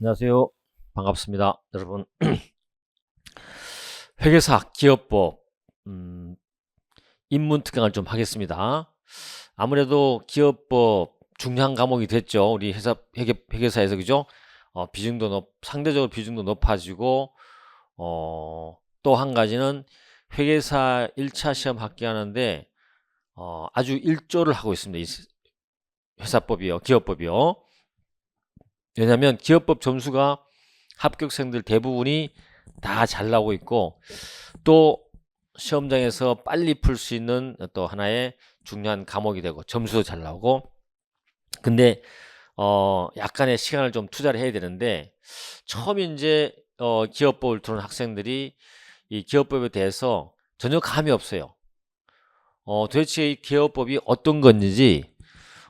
안녕하세요. 반갑습니다. 여러분. 회계사, 기업법, 입문 특강을 좀 하겠습니다. 아무래도 기업법 중요한 과목이 됐죠. 우리 회계사에서, 그죠? 상대적으로 비중도 높아지고, 또 한 가지는 회계사 1차 시험 합격하는데, 아주 일조를 하고 있습니다. 이 회사법이요, 기업법이요. 왜냐하면 기업법 점수가 합격생들 대부분이 다 잘 나오고 있고, 또 시험장에서 빨리 풀 수 있는 또 하나의 중요한 과목이 되고 점수도 잘 나오고. 근데 약간의 시간을 좀 투자를 해야 되는데, 처음 이제 기업법을 들어온 학생들이 이 기업법에 대해서 전혀 감이 없어요. 도대체 이 기업법이 어떤 건지,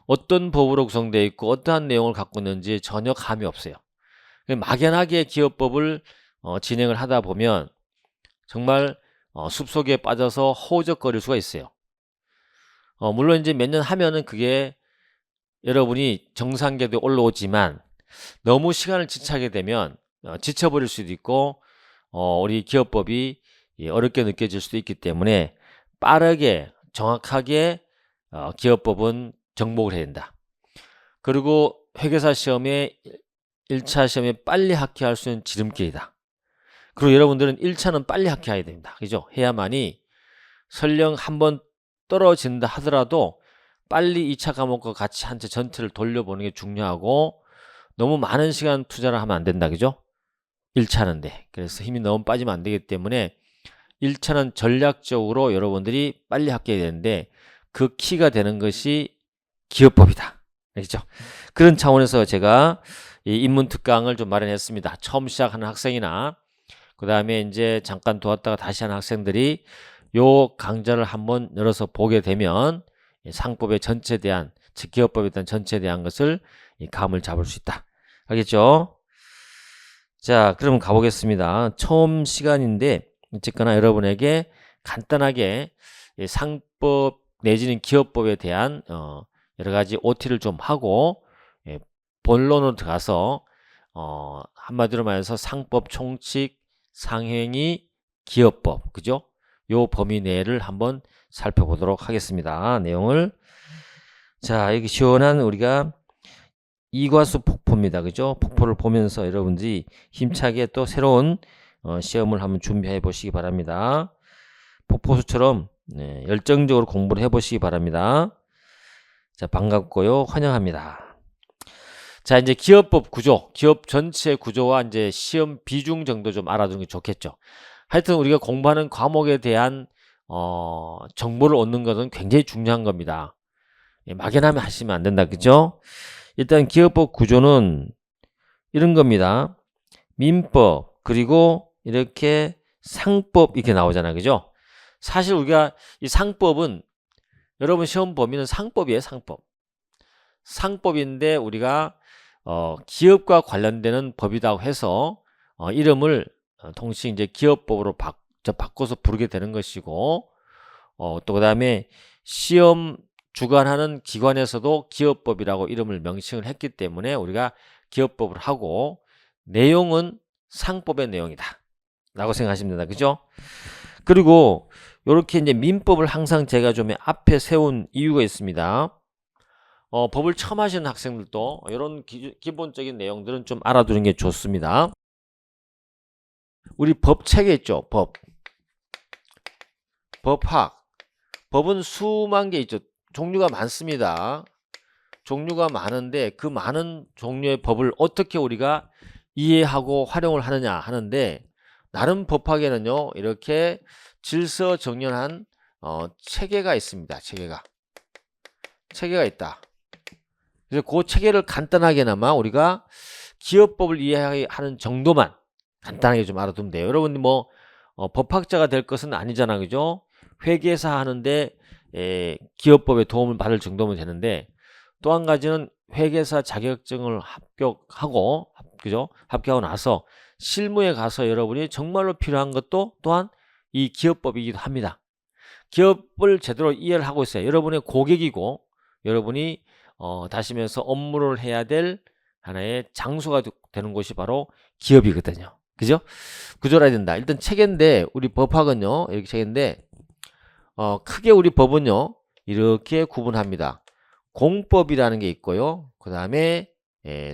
어떤 법으로 구성되어 있고 어떠한 내용을 갖고 있는지 전혀 감이 없어요. 막연하게 기업법을 진행을 하다 보면 정말 숲속에 빠져서 허우적거릴 수가 있어요. 물론 이제 몇 년 하면은 그게 여러분이 정상궤도에 올라오지만, 너무 시간을 지체하게 되면 지쳐버릴 수도 있고, 우리 기업법이 어렵게 느껴질 수도 있기 때문에 빠르게 정확하게 기업법은 정복을 해야 된다. 그리고 회계사 시험에 1차 시험에 빨리 합격할 수 있는 지름길이다. 그리고 여러분들은 1차는 빨리 합격해야 됩니다. 그죠? 해야만이 설령 한번 떨어진다 하더라도 빨리 2차 과목과 같이 한 채 전체를 돌려보는 게 중요하고, 너무 많은 시간 투자를 하면 안 된다. 그죠? 1차는데. 그래서 힘이 너무 빠지면 안 되기 때문에 1차는 전략적으로 여러분들이 빨리 합격해야 되는데, 그 키가 되는 것이 기업법이다. 알겠죠? 그런 차원에서 제가 이 입문 특강을 좀 마련했습니다. 처음 시작하는 학생이나, 그 다음에 이제 잠깐 도왔다가 다시 하는 학생들이 요 강좌를 한번 열어서 보게 되면 상법의 전체에 대한, 즉 기업법에 대한 전체에 대한 것을 감을 잡을 수 있다. 알겠죠? 자, 그럼 가보겠습니다. 처음 시간인데 어쨌거나 여러분에게 간단하게 상법 내지는 기업법에 대한 여러 가지 OT를 좀 하고, 본론으로 들어가서 한마디로 말해서 상법, 총칙, 상행위, 기업법, 그죠? 요 범위 내를 한번 살펴보도록 하겠습니다. 내용을. 자, 여기 시원한 우리가 이과수 폭포입니다. 그죠? 폭포를 보면서 여러분들이 힘차게 또 새로운 시험을 한번 준비해 보시기 바랍니다. 폭포수처럼 열정적으로 공부를 해 보시기 바랍니다. 자, 반갑고요. 환영합니다. 자, 이제 기업법 구조, 기업 전체 구조와 이제 시험 비중 정도 좀 알아두는 게 좋겠죠. 하여튼 우리가 공부하는 과목에 대한 정보를 얻는 것은 굉장히 중요한 겁니다. 막연하면 하시면 안 된다. 그죠? 일단 기업법 구조는 이런 겁니다. 민법, 그리고 이렇게 상법, 이렇게 나오잖아요. 그죠? 사실 우리가 이 상법은, 여러분 시험 범위는 상법이에요. 상법. 상법인데 우리가 기업과 관련되는 법이라고 해서 이름을 동시에 이제 기업법으로 바꿔서 부르게 되는 것이고, 또 그 다음에 시험 주관하는 기관에서도 기업법이라고 이름을 명칭을 했기 때문에 우리가 기업법을 하고, 내용은 상법의 내용이다 라고 생각하시면 된다. 그죠? 그리고 이렇게 이제 민법을 항상 제가 좀 앞에 세운 이유가 있습니다. 법을 처음 하시는 학생들도 이런 기본적인 내용들은 좀 알아두는 게 좋습니다. 우리 법책에 있죠. 법학. 법은 수만 개 있죠. 종류가 많습니다. 종류가 많은데 그 많은 종류의 법을 어떻게 우리가 이해하고 활용을 하느냐 하는데, 나름 법학에는요 이렇게 질서정연한 체계가 있습니다. 체계가 있다. 그래서 그 체계를 간단하게나마 우리가 기업법을 이해하는 정도만 간단하게 좀 알아두면 돼요. 여러분 뭐 법학자가 될 것은 아니잖아. 그죠? 회계사 하는데 기업법에 도움을 받을 정도면 되는데, 또 한 가지는 회계사 자격증을 합격하고, 그죠? 합격하고 나서 실무에 가서 여러분이 정말로 필요한 것도 또한 이 기업법이기도 합니다. 기업을 제대로 이해를 하고 있어요. 여러분의 고객이고, 여러분이 다시면서 업무를 해야 될 하나의 장소가 되는 곳이 바로 기업이거든요. 그죠? 구조를 해야 된다. 일단 체계인데 우리 법학은요. 이렇게 체계인데 크게 우리 법은요. 이렇게 구분합니다. 공법이라는 게 있고요. 그 다음에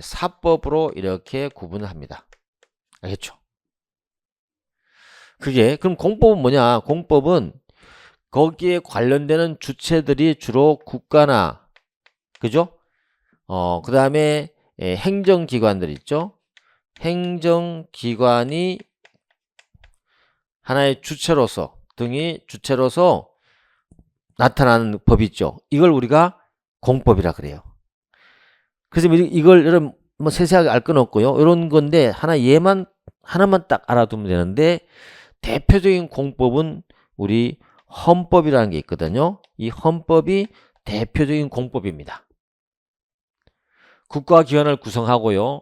사법으로 이렇게 구분을 합니다. 알겠죠? 그럼 공법은 뭐냐? 공법은 거기에 관련되는 주체들이 주로 국가나, 그죠? 그 다음에 행정기관들 있죠? 행정기관이 하나의 주체로서, 등이 주체로서 나타나는 법이 있죠. 이걸 우리가 공법이라 그래요. 그래서 이걸 여러분 뭐 세세하게 알 건 없고요. 이런 건데 하나만 딱 알아두면 되는데, 대표적인 공법은 우리 헌법이라는 게 있거든요. 이 헌법이 대표적인 공법입니다. 국가기관을 구성하고요.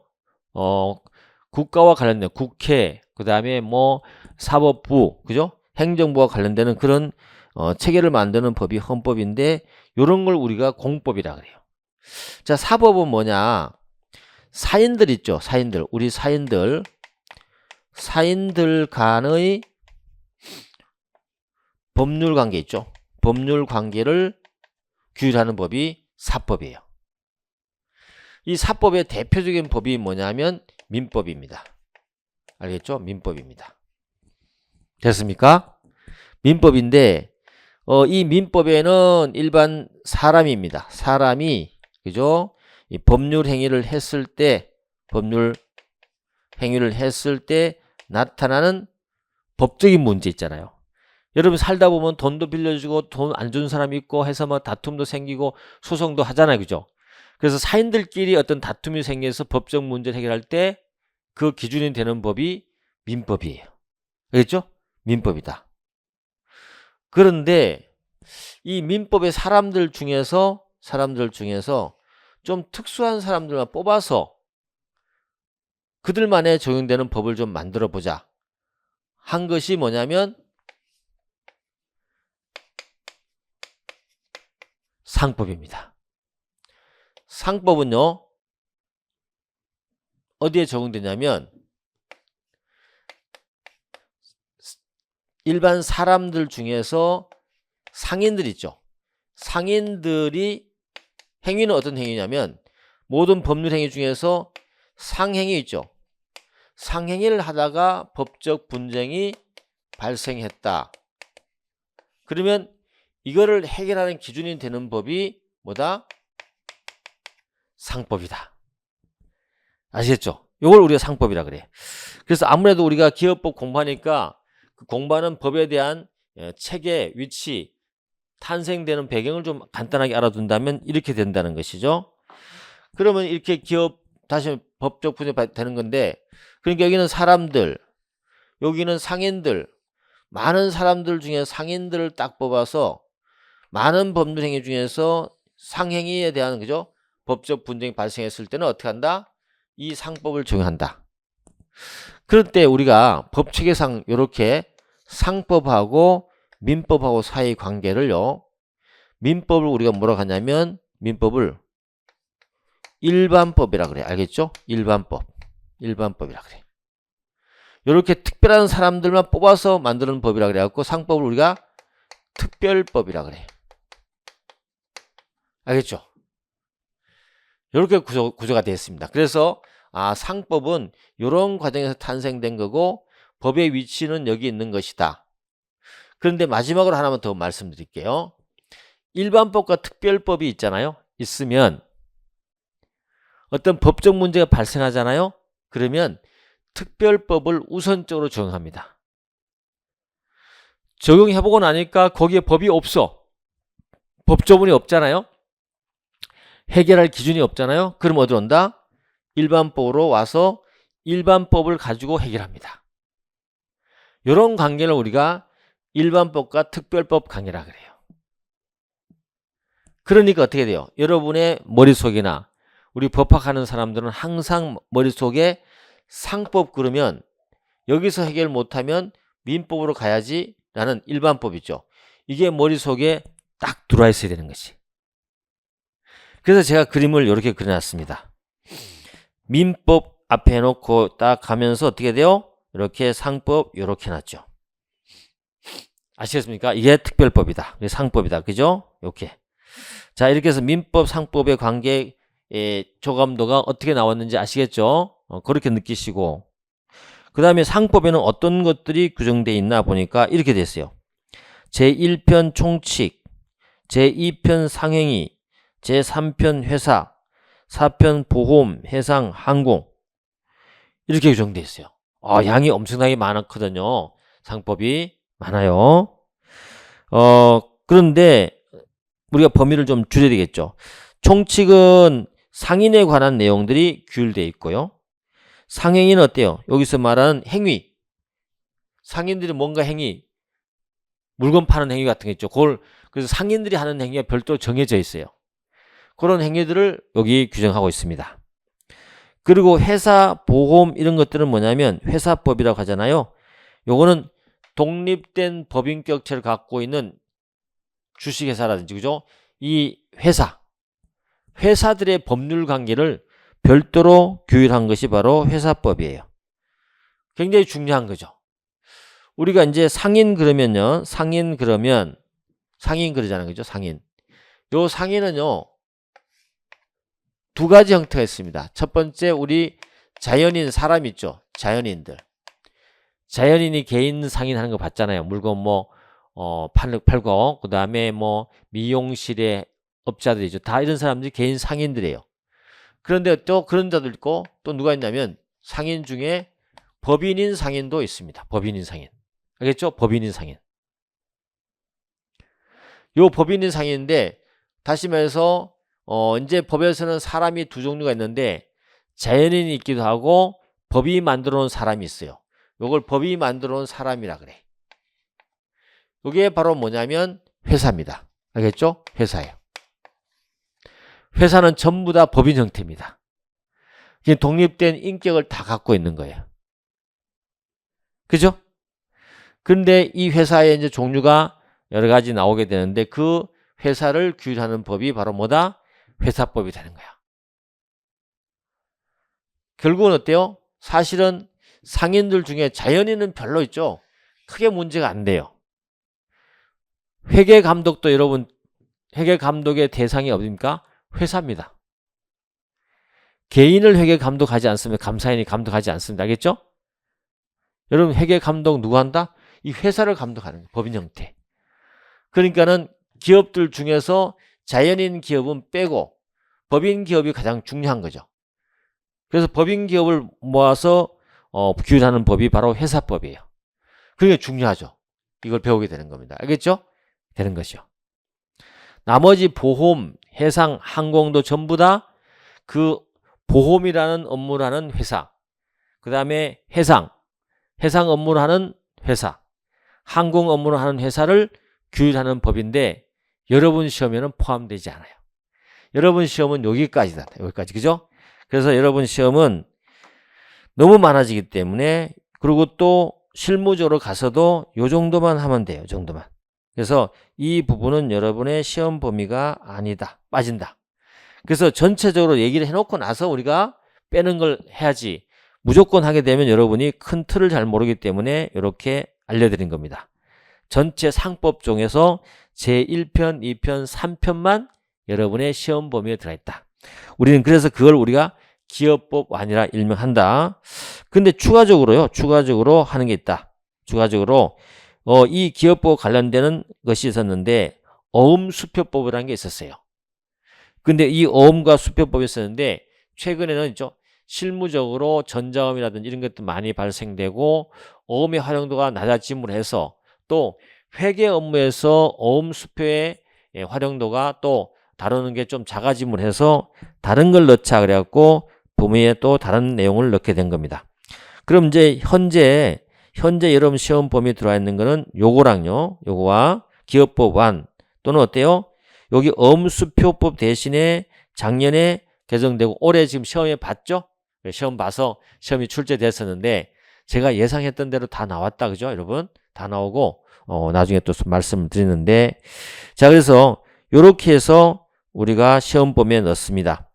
국가와 관련된 국회, 그 다음에 뭐 사법부, 그죠? 행정부와 관련되는 그런 체계를 만드는 법이 헌법인데, 이런 걸 우리가 공법이라 그래요. 자, 사법은 뭐냐? 사인들 있죠. 사인들. 우리 사인들 간의 법률 관계 있죠. 법률 관계를 규율하는 법이 사법이에요. 이 사법의 대표적인 법이 뭐냐면 민법입니다. 알겠죠? 민법입니다. 됐습니까? 민법인데 이 민법에는 일반 사람입니다. 사람이, 그죠? 이 법률 행위를 했을 때 나타나는 법적인 문제 있잖아요. 여러분 살다 보면 돈도 빌려주고 돈 안 준 사람이 있고 해서 뭐 다툼도 생기고 소송도 하잖아요. 그죠? 그래서 사인들끼리 어떤 다툼이 생겨서 법적 문제를 해결할 때 그 기준이 되는 법이 민법이에요. 알겠죠? 민법이다. 그런데 이 민법의 사람들 중에서 좀 특수한 사람들만 뽑아서 그들만의 적용되는 법을 좀 만들어 보자 한 것이 뭐냐면 상법입니다. 상법은요, 어디에 적용되냐면 일반 사람들 중에서 상인들 있죠. 상인들이 행위는 어떤 행위냐면 모든 법률 행위 중에서 상행위 있죠. 상행위를 하다가 법적 분쟁이 발생했다. 그러면 이거를 해결하는 기준이 되는 법이 뭐다? 상법이다. 아시겠죠? 이걸 우리가 상법이라 그래. 그래서 아무래도 우리가 기업법 공부하니까 그 공부하는 법에 대한 체계, 위치, 탄생되는 배경을 좀 간단하게 알아둔다면 이렇게 된다는 것이죠. 그러면 이렇게 기업 다시 법적 분쟁이 되는 건데, 그러니까 여기는 사람들, 여기는 상인들, 많은 사람들 중에 상인들을 딱 뽑아서 많은 법률 행위 중에서 상행위에 대한, 그죠? 법적 분쟁이 발생했을 때는 어떻게 한다? 이 상법을 적용한다. 그럴 때 우리가 법체계상 이렇게 상법하고 민법하고 사이의 관계를요, 민법을 우리가 뭐라고 하냐면 민법을 일반법이라 그래. 알겠죠? 일반법이라 그래. 이렇게 특별한 사람들만 뽑아서 만드는 법이라 그래갖고 상법을 우리가 특별법이라 그래. 알겠죠? 이렇게 구조가 되어 있습니다. 그래서 상법은 이런 과정에서 탄생된 거고 법의 위치는 여기 있는 것이다. 그런데 마지막으로 하나만 더 말씀드릴게요. 일반법과 특별법이 있잖아요. 있으면 어떤 법적 문제가 발생하잖아요. 그러면 특별법을 우선적으로 적용합니다. 적용해보고 나니까 거기에 법이 없어. 법조문이 없잖아요. 해결할 기준이 없잖아요. 그럼 어디로 온다? 일반법으로 와서 일반법을 가지고 해결합니다. 이런 관계를 우리가 일반법과 특별법 관계라 그래요. 그러니까 어떻게 돼요? 여러분의 머릿속이나 우리 법학하는 사람들은 항상 머릿속에 상법 그러면 여기서 해결 못하면 민법으로 가야지 라는 일반법 있죠. 이게 머릿속에 딱 들어와 있어야 되는 것이. 그래서 제가 그림을 이렇게 그려놨습니다. 민법 앞에 해놓고 딱 가면서 어떻게 돼요? 이렇게 상법 이렇게 놨죠. 아시겠습니까? 이게 특별법이다. 이게 상법이다. 그죠? 이렇게. 자, 이렇게 해서 민법, 상법의 관계 조감도가 어떻게 나왔는지 아시겠죠? 그렇게 느끼시고. 그 다음에 상법에는 어떤 것들이 규정되어 있나 보니까 이렇게 됐어요. 제1편 총칙, 제2편 상행위, 제3편 회사, 4편 보험, 해상, 항공 이렇게 규정되어 있어요. 양이 엄청나게 많았거든요. 상법이 많아요. 그런데 우리가 범위를 좀 줄여야 되겠죠. 총칙은 상인에 관한 내용들이 규율되어 있고요. 상행위는 어때요? 여기서 말하는 행위. 상인들이 뭔가 행위, 물건 파는 행위 같은 게 있죠. 그래서 상인들이 하는 행위가 별도로 정해져 있어요. 그런 행위들을 여기 규정하고 있습니다. 그리고 회사, 보험 이런 것들은 뭐냐면 회사법이라고 하잖아요. 요거는 독립된 법인격체를 갖고 있는 주식회사라든지 그죠? 이 회사들의 법률 관계를 별도로 규율한 것이 바로 회사법이에요. 굉장히 중요한 거죠. 우리가 이제 상인 그러면 상인 그러잖아요. 그죠? 상인. 요 상인은요, 두 가지 형태가 있습니다. 첫 번째, 우리 자연인 사람 있죠? 자연인이 개인 상인하는 거 봤잖아요. 물건 팔고, 그 다음에 미용실에 업자들이죠. 다 이런 사람들이 개인 상인들이에요. 그런데 또 그런 자도 있고, 또 누가 있냐면 상인 중에 법인인 상인도 있습니다. 법인인 상인. 알겠죠? 법인인 상인. 요 법인인 상인인데, 다시 말해서, 이제 법에서는 사람이 두 종류가 있는데, 자연인이 있기도 하고, 법이 만들어 놓은 사람이 있어요. 요걸 법이 만들어 놓은 사람이라 그래. 요게 바로 뭐냐면 회사입니다. 알겠죠? 회사예요. 회사는 전부 다 법인 형태입니다. 이게 독립된 인격을 다 갖고 있는 거예요. 그죠? 근데 이 회사의 이제 종류가 여러 가지 나오게 되는데 그 회사를 규율하는 법이 바로 뭐다? 회사법이 되는 거야. 결국은 어때요? 사실은 상인들 중에 자연인은 별로 있죠. 크게 문제가 안 돼요. 회계감독도 여러분, 회계감독의 대상이 어딥니까? 회사입니다. 개인을 회계감독하지 않으면 감사인이 감독하지 않습니다. 알겠죠? 여러분 회계감독 누가 한다? 이 회사를 감독하는 거예요. 법인 형태. 그러니까는 기업들 중에서 자연인 기업은 빼고 법인 기업이 가장 중요한 거죠. 그래서 법인 기업을 모아서 규율하는 법이 바로 회사법이에요. 그게 중요하죠. 이걸 배우게 되는 겁니다. 알겠죠? 되는 것이요. 나머지 보험, 해상, 항공도 전부 다 그 보험이라는 업무를 하는 회사, 그 다음에 해상 업무를 하는 회사, 항공 업무를 하는 회사를 규율하는 법인데 여러분 시험에는 포함되지 않아요. 여러분 시험은 여기까지다. 여기까지. 그죠? 그래서 여러분 시험은 너무 많아지기 때문에 그리고 또 실무적으로 가서도 요 정도만 하면 돼요. 요 정도만. 그래서 이 부분은 여러분의 시험 범위가 아니다. 빠진다. 그래서 전체적으로 얘기를 해놓고 나서 우리가 빼는 걸 해야지 무조건 하게 되면 여러분이 큰 틀을 잘 모르기 때문에 이렇게 알려드린 겁니다. 전체 상법 중에서 제1편, 2편, 3편만 여러분의 시험 범위에 들어있다. 우리는 그래서 그걸 우리가 기업법 완이라 일명한다. 근데 추가적으로 하는 게 있다. 추가적으로 이 기업법 관련되는 것이 있었는데 어음수표법이라는 게 있었어요. 근데 이 어음과 수표법이 있었는데 최근에는 있죠. 실무적으로 전자음이라든지 이런 것도 많이 발생되고 어음의 활용도가 낮아짐으로 해서 또 회계 업무에서 어음 수표의 활용도가 또 다루는 게 좀 작아짐으로 해서 다른 걸 넣자 그래갖고 범위에 또 다른 내용을 넣게 된 겁니다. 그럼 이제 현재 여러분 시험 범위에 들어와 있는 거는 요거와 기업법 완 또는 어때요? 여기 어음수표법 대신에 작년에 개정되고 올해 지금 시험에 봤죠? 시험 봐서 시험이 출제됐었는데 제가 예상했던 대로 다 나왔다. 그죠? 여러분? 다 나오고 나중에 또 말씀을 드리는데 자 그래서 이렇게 해서 우리가 시험 범위에 넣습니다.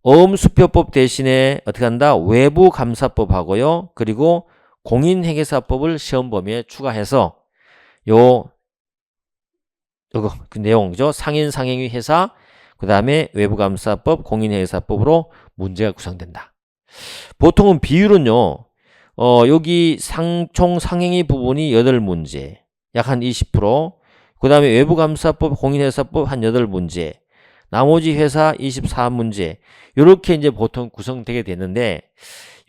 어음수표법 대신에 어떻게 한다? 외부감사법 하고요. 그리고 공인회계사법을 시험 범위에 추가해서 요거 그 내용이죠. 상인 상행위 회사 그 다음에 외부감사법 공인회계사법으로 문제가 구성된다. 보통은 비율은요. 여기 총 상행위 부분이 8문제 약 한 20%, 그 다음에 외부감사법 공인회계사법 한 8문제, 나머지 회사 24문제 이렇게 이제 보통 구성되게 되는데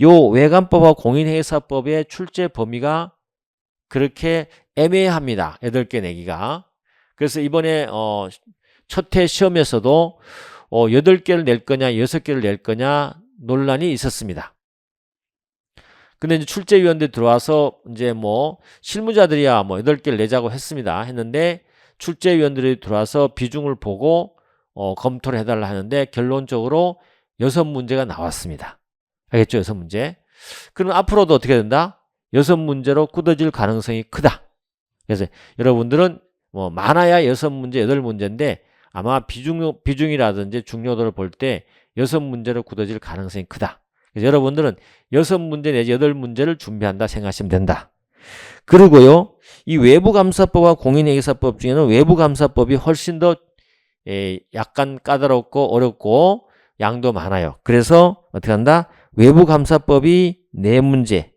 요 외감법과 공인회계사법의 출제 범위가 그렇게 애매합니다. 8개 내기가. 그래서 이번에 첫 해 시험에서도 8개를 낼 거냐 6개를 낼 거냐 논란이 있었습니다. 근데 이제 출제위원들 들어와서 이제 뭐 실무자들이야 뭐 8개를 내자고 했는데 출제위원들이 들어와서 비중을 보고 검토를 해달라 하는데 결론적으로 6문제가 나왔습니다. 알겠죠? 6문제. 그럼 앞으로도 어떻게 된다? 6문제로 굳어질 가능성이 크다. 그래서 여러분들은 뭐 많아야 6문제, 8문제인데 아마 비중이라든지 중요도를 볼 때 6문제로 굳어질 가능성이 크다. 그래서 여러분들은 6문제 내지 8문제를 준비한다 생각하시면 된다. 그리고요, 이 외부감사법과 공인회계사법 중에는 외부감사법이 훨씬 더 약간 까다롭고 어렵고 양도 많아요. 그래서 어떻게 한다? 외부감사법이 4문제,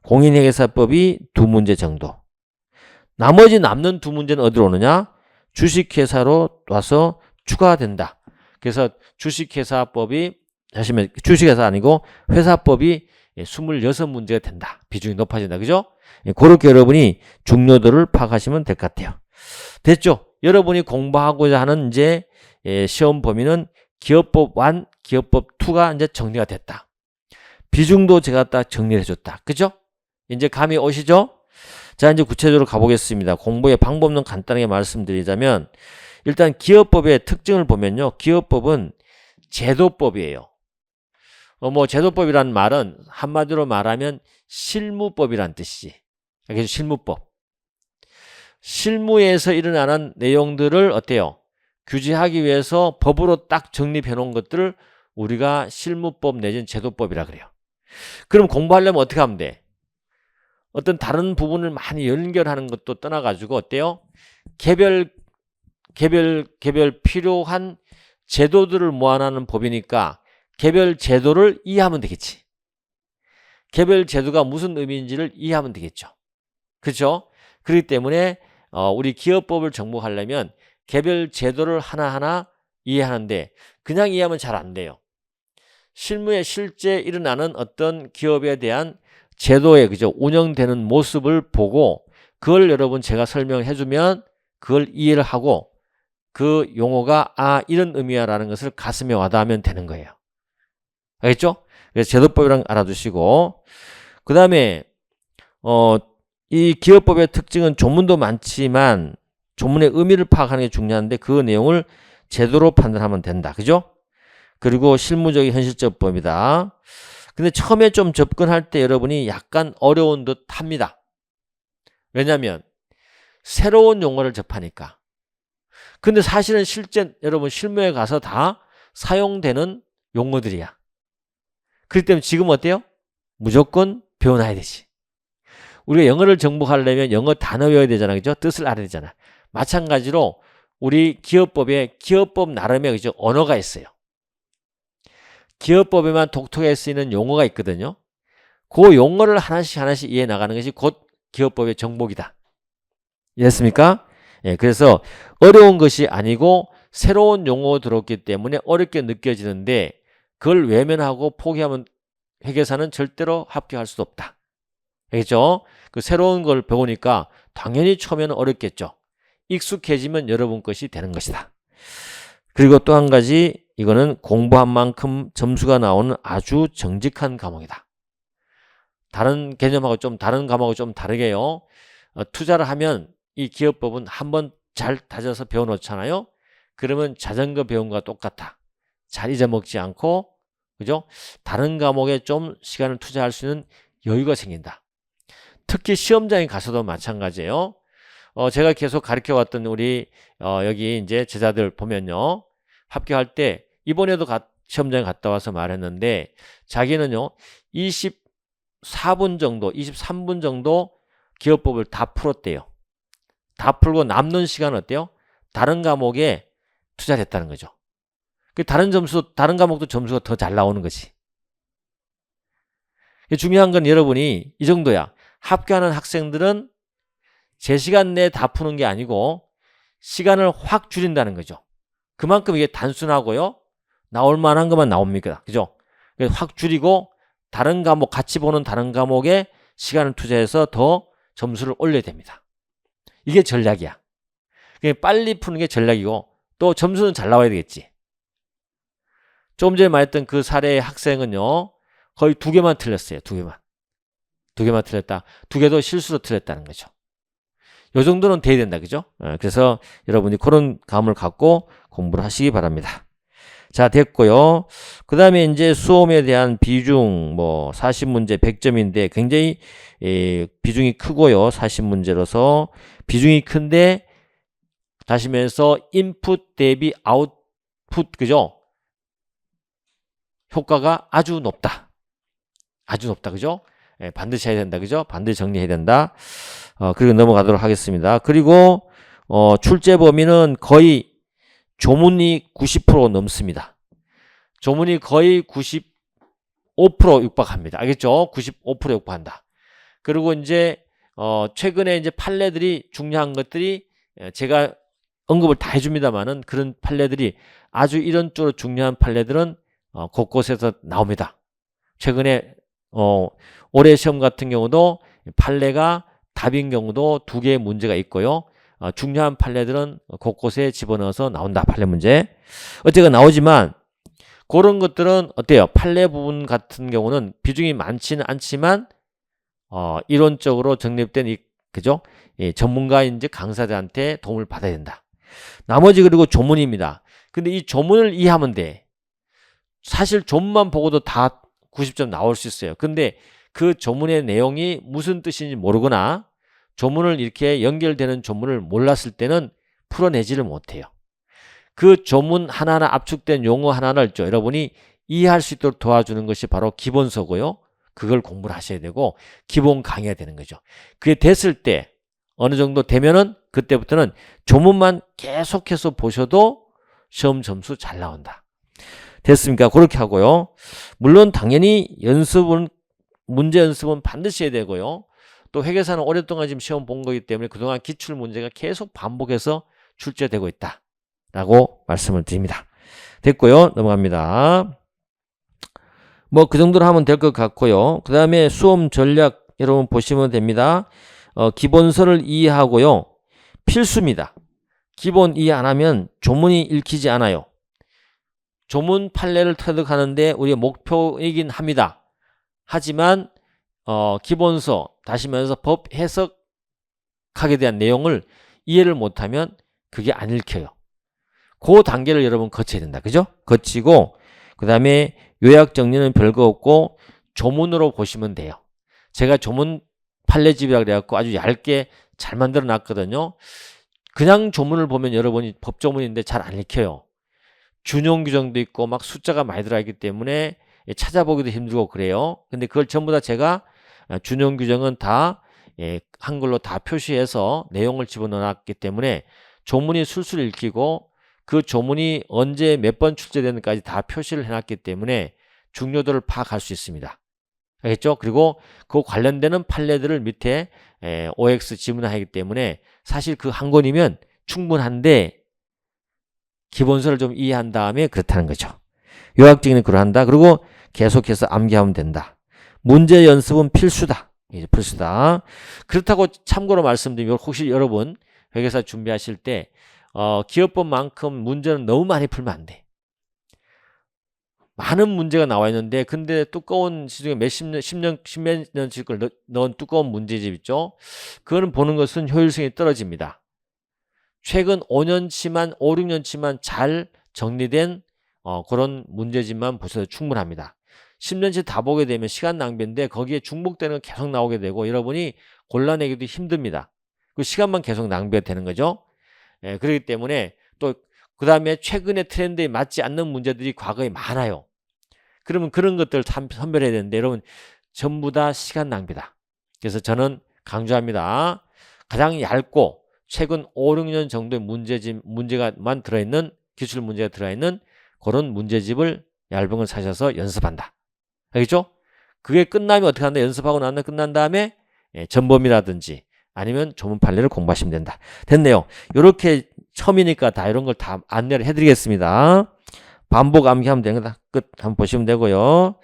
공인회계사법이 2문제 정도. 나머지 남는 2문제는 어디로 오느냐? 주식회사로 와서 추가된다. 그래서 주식회사법이 하시면 주식회사 아니고 회사법이 26문제가 된다. 비중이 높아진다. 그죠? 그렇게 여러분이 중요도를 파악하시면 될 것 같아요. 됐죠? 여러분이 공부하고자 하는 이제 시험 범위는 기업법 1, 기업법 2가 이제 정리가 됐다. 비중도 제가 딱 정리를 해줬다. 그죠? 이제 감이 오시죠? 자, 이제 구체적으로 가보겠습니다. 공부의 방법론 간단하게 말씀드리자면 일단 기업법의 특징을 보면요. 기업법은 제도법이에요. 뭐 제도법이란 말은 한마디로 말하면 실무법이란 뜻이지. 그래서 실무법. 실무에서 일어나는 내용들을 어때요? 규제하기 위해서 법으로 딱 정립해 놓은 것들을 우리가 실무법 내지는 제도법이라 그래요. 그럼 공부하려면 어떻게 하면 돼? 어떤 다른 부분을 많이 연결하는 것도 떠나가지고 어때요? 개별 필요한 제도들을 모아놓는 법이니까 개별 제도를 이해하면 되겠지. 개별 제도가 무슨 의미인지를 이해하면 되겠죠. 그렇죠? 그렇기 때문에 우리 기업법을 정복하려면 개별 제도를 하나하나 이해하는데 그냥 이해하면 잘 안 돼요. 실무에 실제 일어나는 어떤 기업에 대한 제도의 그죠 운영되는 모습을 보고 그걸 여러분 제가 설명을 해주면 그걸 이해를 하고 그 용어가 이런 의미야라는 것을 가슴에 와닿으면 되는 거예요. 알겠죠? 그래서 제도법이랑 알아두시고 그 다음에 이 기업법의 특징은 조문도 많지만 조문의 의미를 파악하는 게 중요한데 그 내용을 제도로 판단하면 된다. 그죠? 그리고 실무적인 현실적 법이다. 근데 처음에 좀 접근할 때 여러분이 약간 어려운 듯 합니다. 왜냐하면 새로운 용어를 접하니까. 근데 사실은 실제 여러분 실무에 가서 다 사용되는 용어들이야. 그렇기 때문에 지금 어때요? 무조건 배워놔야 되지. 우리가 영어를 정복하려면 영어 단어 외워야 되잖아. 그죠? 뜻을 알아야 되잖아. 마찬가지로 우리 기업법에 기업법 나름의 그죠? 언어가 있어요. 기업법에만 독특하게 쓰이는 용어가 있거든요. 그 용어를 하나씩 이해해 나가는 것이 곧 기업법의 정복이다. 이해했습니까? 예, 그래서 어려운 것이 아니고 새로운 용어 들었기 때문에 어렵게 느껴지는데 그걸 외면하고 포기하면 회계사는 절대로 합격할 수 없다. 알겠죠? 그 새로운 걸 배우니까 당연히 처음에는 어렵겠죠. 익숙해지면 여러분 것이 되는 것이다. 그리고 또 한 가지 이거는 공부한 만큼 점수가 나오는 아주 정직한 과목이다. 다른 개념하고 좀 다른 과목하고 좀 다르게요. 투자를 하면 이 기업법은 한번 잘 다져서 배워놓잖아요. 그러면 자전거 배운 거와 똑같아. 잘 잊어먹지 않고 그죠? 다른 과목에 좀 시간을 투자할 수 있는 여유가 생긴다. 특히 시험장에 가서도 마찬가지예요. 제가 계속 가르쳐 왔던 우리 여기 이제 제자들 보면요. 합격할 때 이번에도 시험장에 갔다 와서 말했는데 자기는요 24분 정도 23분 정도 기업법을 다 풀었대요. 다 풀고 남는 시간은 어때요? 다른 과목에 투자를 했다는 거죠. 다른 과목도 점수가 더 잘 나오는 거지. 중요한 건 여러분이 이 정도야. 합격하는 학생들은 제 시간 내에 다 푸는 게 아니고 시간을 확 줄인다는 거죠. 그만큼 이게 단순하고요. 나올 만한 것만 나옵니다. 그죠? 확 줄이고 다른 과목, 같이 보는 다른 과목에 시간을 투자해서 더 점수를 올려야 됩니다. 이게 전략이야. 빨리 푸는 게 전략이고 또 점수는 잘 나와야 되겠지. 조금 전에 말했던 그 사례의 학생은요. 거의 2개만 틀렸어요. 2개만. 2개만 틀렸다. 2개도 실수로 틀렸다는 거죠. 요 정도는 돼야 된다. 그죠? 그래서 여러분이 그런 감을 갖고 공부를 하시기 바랍니다. 자, 됐고요. 그 다음에 이제 수험에 대한 비중, 40문제 100점인데 굉장히 비중이 크고요. 40문제로서 비중이 큰데 다시 말해서 인풋 대비 아웃풋, 그죠? 효과가 아주 높다. 아주 높다. 그죠? 반드시 해야 된다. 그죠? 반드시 정리해야 된다. 그리고 넘어가도록 하겠습니다. 그리고 출제 범위는 거의 조문이 90% 넘습니다. 조문이 거의 95% 육박합니다. 알겠죠? 95% 육박한다. 그리고 이제 최근에 이제 판례들이 중요한 것들이 제가 언급을 다 해줍니다만은 그런 판례들이 아주 이런 쪽으로 중요한 판례들은 곳곳에서 나옵니다. 최근에 올해 시험 같은 경우도 판례가 답인 경우도 2개의 문제가 있고요. 중요한 판례들은 곳곳에 집어넣어서 나온다. 판례 문제. 어쨌든 나오지만 그런 것들은 어때요? 판례 부분 같은 경우는 비중이 많지는 않지만 이론적으로 정립된 그죠? 전문가인지 강사들한테 도움을 받아야 된다. 나머지 그리고 조문입니다. 근데 이 조문을 이해하면 돼. 사실 조문만 보고도 다 90점 나올 수 있어요. 근데 그 조문의 내용이 무슨 뜻인지 모르거나 조문을 이렇게 연결되는 조문을 몰랐을 때는 풀어내지를 못해요. 그 조문 하나하나 압축된 용어 하나를 여러분이 이해할 수 있도록 도와주는 것이 바로 기본서고요. 그걸 공부를 하셔야 되고 기본 강의가 되는 거죠. 그게 됐을 때 어느 정도 되면은 그때부터는 조문만 계속해서 보셔도 시험 점수 잘 나온다. 됐습니까? 그렇게 하고요. 물론 당연히 문제 연습은 반드시 해야 되고요. 또 회계사는 오랫동안 지금 시험 본 거기 때문에 그동안 기출 문제가 계속 반복해서 출제되고 있다. 라고 말씀을 드립니다. 됐고요. 넘어갑니다. 그 정도로 하면 될 것 같고요. 그 다음에 수험 전략 여러분 보시면 됩니다. 기본서를 이해하고요. 필수입니다. 기본 이해 안 하면 조문이 읽히지 않아요. 조문 판례를 터득하는데 우리의 목표이긴 합니다. 하지만 기본서 다시 말해서 법 해석하게 대한 내용을 이해를 못하면 그게 안 읽혀요. 그 단계를 여러분 거쳐야 된다. 그죠? 거치고 그 다음에 요약 정리는 별거 없고 조문으로 보시면 돼요. 제가 조문 판례집이라 그래갖고 아주 얇게 잘 만들어 놨거든요. 그냥 조문을 보면 여러분이 법조문인데 잘 안 읽혀요. 준용 규정도 있고 막 숫자가 많이 들어있기 때문에 찾아보기도 힘들고 그래요. 근데 그걸 전부 다 제가 준용 규정은 다 한글로 다 표시해서 내용을 집어넣어 놨기 때문에 조문이 술술 읽히고 그 조문이 언제 몇 번 출제되는지까지 다 표시를 해놨기 때문에 중요도를 파악할 수 있습니다. 알겠죠? 그리고 그 관련되는 판례들을 밑에 OX 지문화하기 때문에 사실 그 한 권이면 충분한데 기본서를 좀 이해한 다음에 그렇다는 거죠. 요약적인 그러한다. 그리고 계속해서 암기하면 된다. 문제 연습은 필수다. 이제 필수다. 그렇다고 참고로 말씀드리면 혹시 여러분 회계사 준비하실 때 기업법만큼 문제는 너무 많이 풀면 안 돼. 많은 문제가 나와 있는데 근데 두꺼운 시중에 십몇 년씩을 넣은 두꺼운 문제집 있죠. 그거는 보는 것은 효율성이 떨어집니다. 최근 5년치만 5, 6년치만 잘 정리된 그런 문제집만 보셔도 충분합니다. 10년치 다 보게 되면 시간 낭비인데 거기에 중복되는 건 계속 나오게 되고 여러분이 골라내기도 힘듭니다. 그 시간만 계속 낭비가 되는 거죠. 그렇기 때문에 또 그 다음에 최근의 트렌드에 맞지 않는 문제들이 과거에 많아요. 그러면 그런 것들을 선별해야 되는데 여러분 전부 다 시간 낭비다. 그래서 저는 강조합니다. 가장 얇고 최근 5, 6년 정도의 문제가만 들어있는 기출 문제가 들어있는 그런 문제집을 얇은 걸 사셔서 연습한다. 알겠죠? 그게 끝나면 어떻게 한다? 연습하고 나면 끝난 다음에 전범이라든지 아니면 조문 판례를 공부하시면 된다. 됐네요. 이렇게 처음이니까 다 이런 걸 다 안내를 해드리겠습니다. 반복 암기하면 되는 거다. 끝 한번 보시면 되고요.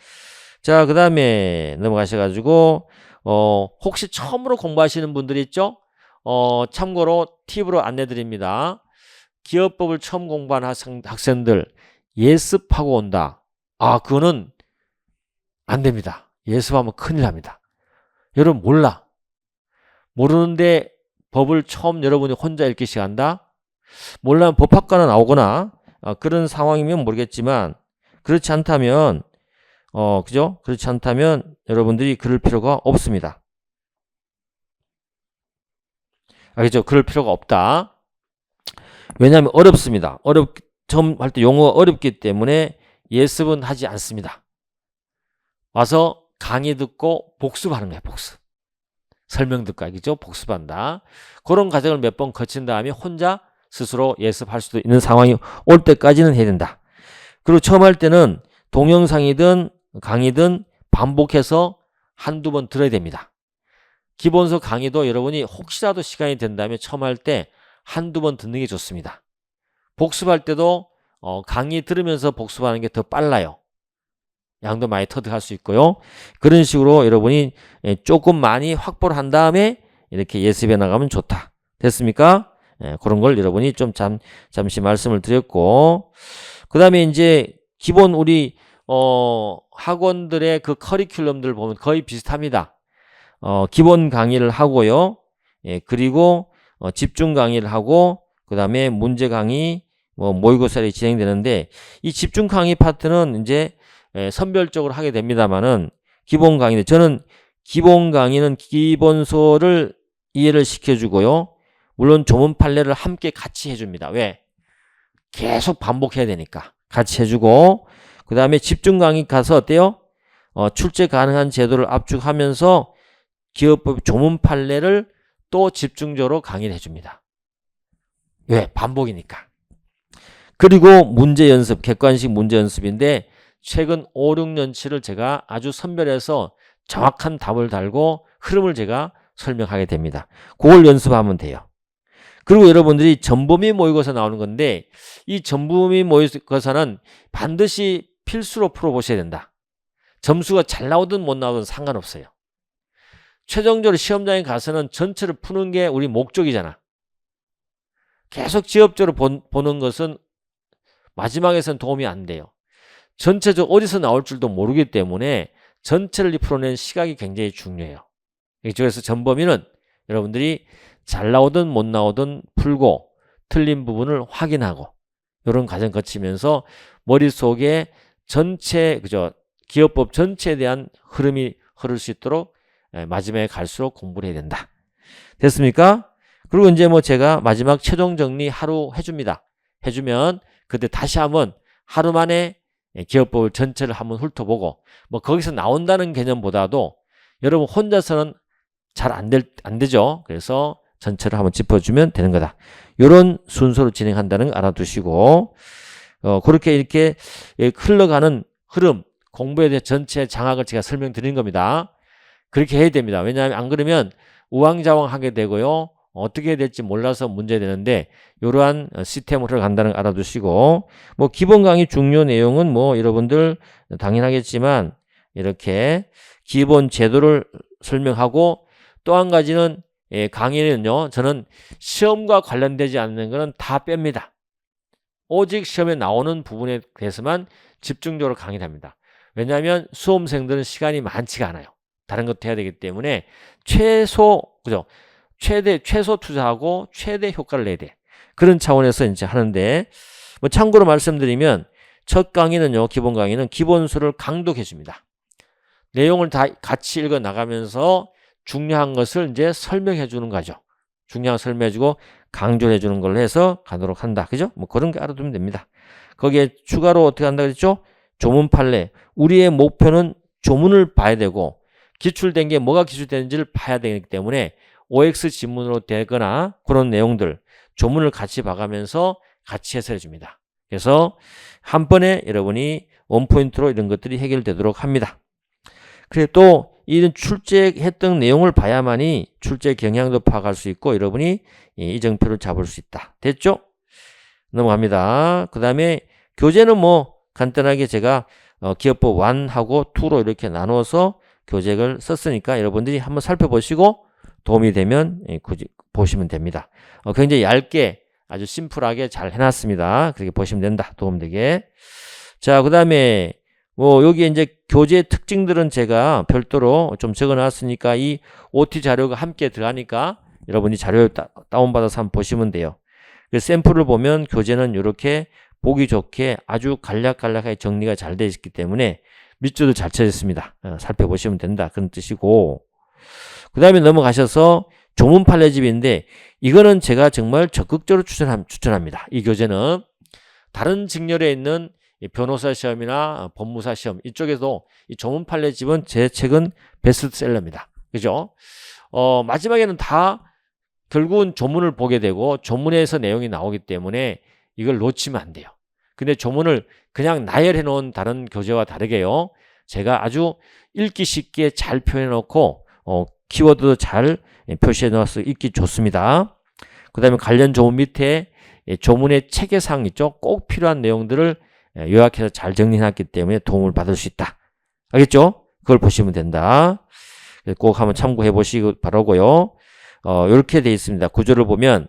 자, 그 다음에 넘어가셔가지고 혹시 처음으로 공부하시는 분들이 있죠? 참고로 팁으로 안내드립니다. 기업법을 처음 공부한 학생들 예습하고 온다. 그거는 안 됩니다. 예습하면 큰일 납니다. 여러분 모르는데 법을 처음 여러분이 혼자 읽기 시작한다? 몰라면 법학과나 나오거나 그런 상황이면 모르겠지만 그렇지 않다면 그죠? 그렇지 않다면 여러분들이 그럴 필요가 없습니다. 알겠죠? 그럴 필요가 없다. 왜냐하면 어렵습니다. 처음 할 때 용어가 어렵기 때문에 예습은 하지 않습니다. 와서 강의 듣고 복습하는 거예요. 복습. 설명 듣고 알겠죠? 복습한다. 그런 과정을 몇 번 거친 다음에 혼자 스스로 예습할 수도 있는 상황이 올 때까지는 해야 된다. 그리고 처음 할 때는 동영상이든 강의든 반복해서 한두 번 들어야 됩니다. 기본서 강의도 여러분이 혹시라도 시간이 된다면 처음 할 때 한두 번 듣는 게 좋습니다. 복습할 때도 강의 들으면서 복습하는 게 더 빨라요. 양도 많이 터득할 수 있고요. 그런 식으로 여러분이 조금 많이 확보를 한 다음에 이렇게 예습해 나가면 좋다. 됐습니까? 그런 걸 여러분이 좀 잠시 말씀을 드렸고, 그 다음에 이제 기본 우리 학원들의 그 커리큘럼들 보면 거의 비슷합니다. 기본 강의를 하고요. 그리고 집중 강의를 하고 그 다음에 문제 강의 모의고사를 진행되는데 이 집중 강의 파트는 이제 선별적으로 하게 됩니다만은 기본 강의는 저는 기본 강의는 기본서를 이해를 시켜주고요. 물론 조문 판례를 함께 같이 해줍니다. 왜? 계속 반복해야 되니까 같이 해주고 그 다음에 집중 강의 가서 어때요? 출제 가능한 제도를 압축하면서 기업법 조문 판례를 또 집중적으로 강의를 해줍니다. 왜? 반복이니까. 그리고 문제 연습, 객관식 문제 연습인데 최근 5, 6년치를 제가 아주 선별해서 정확한 답을 달고 흐름을 제가 설명하게 됩니다. 그걸 연습하면 돼요. 그리고 여러분들이 전범위 모의고사 나오는 건데 이 전범위 모의고사는 반드시 필수로 풀어보셔야 된다. 점수가 잘 나오든 못 나오든 상관없어요. 최종적으로 시험장에 가서는 전체를 푸는 게 우리 목적이잖아. 계속 지엽적으로 보는 것은 마지막에선 도움이 안 돼요. 전체적으로 어디서 나올 줄도 모르기 때문에 전체를 풀어낸 시각이 굉장히 중요해요. 그래서 전범위는 여러분들이 잘 나오든 못 나오든 풀고 틀린 부분을 확인하고 이런 과정 거치면서 머릿속에 전체 기업법 전체에 대한 흐름이 흐를 수 있도록 마지막에 갈수록 공부를 해야 된다. 됐습니까? 그리고 이제 제가 마지막 최종 정리 하루 해줍니다. 해주면 그때 다시 한번 하루 만에 기업법을 전체를 한번 훑어보고 거기서 나온다는 개념보다도 여러분 혼자서는 잘 안 되죠. 그래서 전체를 한번 짚어주면 되는 거다. 이런 순서로 진행한다는 거 알아두시고 그렇게 이렇게 흘러가는 흐름 공부에 대해 전체 장학을 제가 설명드린 겁니다. 그렇게 해야 됩니다. 왜냐하면 안 그러면 우왕좌왕하게 되고요. 어떻게 해야 될지 몰라서 문제되는데 이러한 시스템으로 간다는 거 알아두시고 기본 강의 중요 내용은 여러분들 당연하겠지만 이렇게 기본 제도를 설명하고 또 한 가지는 강의는요. 저는 시험과 관련되지 않는 거는 다 뺍니다. 오직 시험에 나오는 부분에 대해서만 집중적으로 강의를 합니다. 왜냐하면 수험생들은 시간이 많지가 않아요. 다른 것도 해야 되기 때문에 최소 투자하고 최대 효과를 내야 돼. 그런 차원에서 이제 하는데 참고로 말씀드리면 첫 강의는요. 기본 강의는 기본서를 강독해 줍니다. 내용을 다 같이 읽어 나가면서 중요한 것을 이제 설명해 주는 거죠. 중요한 거 설명해 주고 강조를 해주는 걸로 해서 가도록 한다. 그죠? 뭐 그런 게 알아두면 됩니다. 거기에 추가로 어떻게 한다 그랬죠? 조문 판례. 우리의 목표는 조문을 봐야 되고 기출된 게 뭐가 기출되는지를 봐야 되기 때문에 OX 지문으로 되거나 그런 내용들 조문을 같이 봐가면서 같이 해설해 줍니다. 그래서 한 번에 여러분이 원포인트로 이런 것들이 해결되도록 합니다. 그리고 또 이런 출제했던 내용을 봐야만이 출제 경향도 파악할 수 있고 여러분이 이정표를 잡을 수 있다. 됐죠? 넘어갑니다. 그 다음에 교재는 뭐 간단하게 제가 기업법 1하고 2로 이렇게 나눠서 교재를 썼으니까 여러분들이 한번 살펴보시고 도움이 되면 보시면 됩니다. 굉장히 얇게 아주 심플하게 잘 해놨습니다. 그렇게 보시면 된다. 도움되게. 자, 그 다음에 뭐 여기 이제 교재 특징들은 제가 별도로 좀 적어놨으니까 이 OT 자료가 함께 들어가니까 여러분이 자료 다운받아서 한번 보시면 돼요. 그 샘플을 보면 교재는 이렇게 보기 좋게 아주 간략간략하게 정리가 잘 되어 있기 때문에 밑줄도 잘 쳐졌습니다. 살펴보시면 된다. 그런 뜻이고 그 다음에 넘어가셔서 조문 판례집인데 이거는 제가 정말 적극적으로 추천합니다. 이 교재는 다른 직렬에 있는 변호사 시험이나 법무사 시험 이쪽에도 이 조문 판례집은 제 책은 베스트셀러입니다. 그죠? 마지막에는 다 결국은 조문을 보게 되고 조문에서 내용이 나오기 때문에 이걸 놓치면 안 돼요. 근데 조문을 그냥 나열해 놓은 다른 교재와 다르게요. 제가 아주 읽기 쉽게 잘 표현해 놓고 키워드도 잘 표시해 놓아서 읽기 좋습니다. 그 다음에 관련 조문 밑에 조문의 체계사항 있죠. 꼭 필요한 내용들을 요약해서 잘 정리해 놨기 때문에 도움을 받을 수 있다. 알겠죠? 그걸 보시면 된다. 꼭 한번 참고해 보시기 바라고요. 이렇게 되어 있습니다. 구조를 보면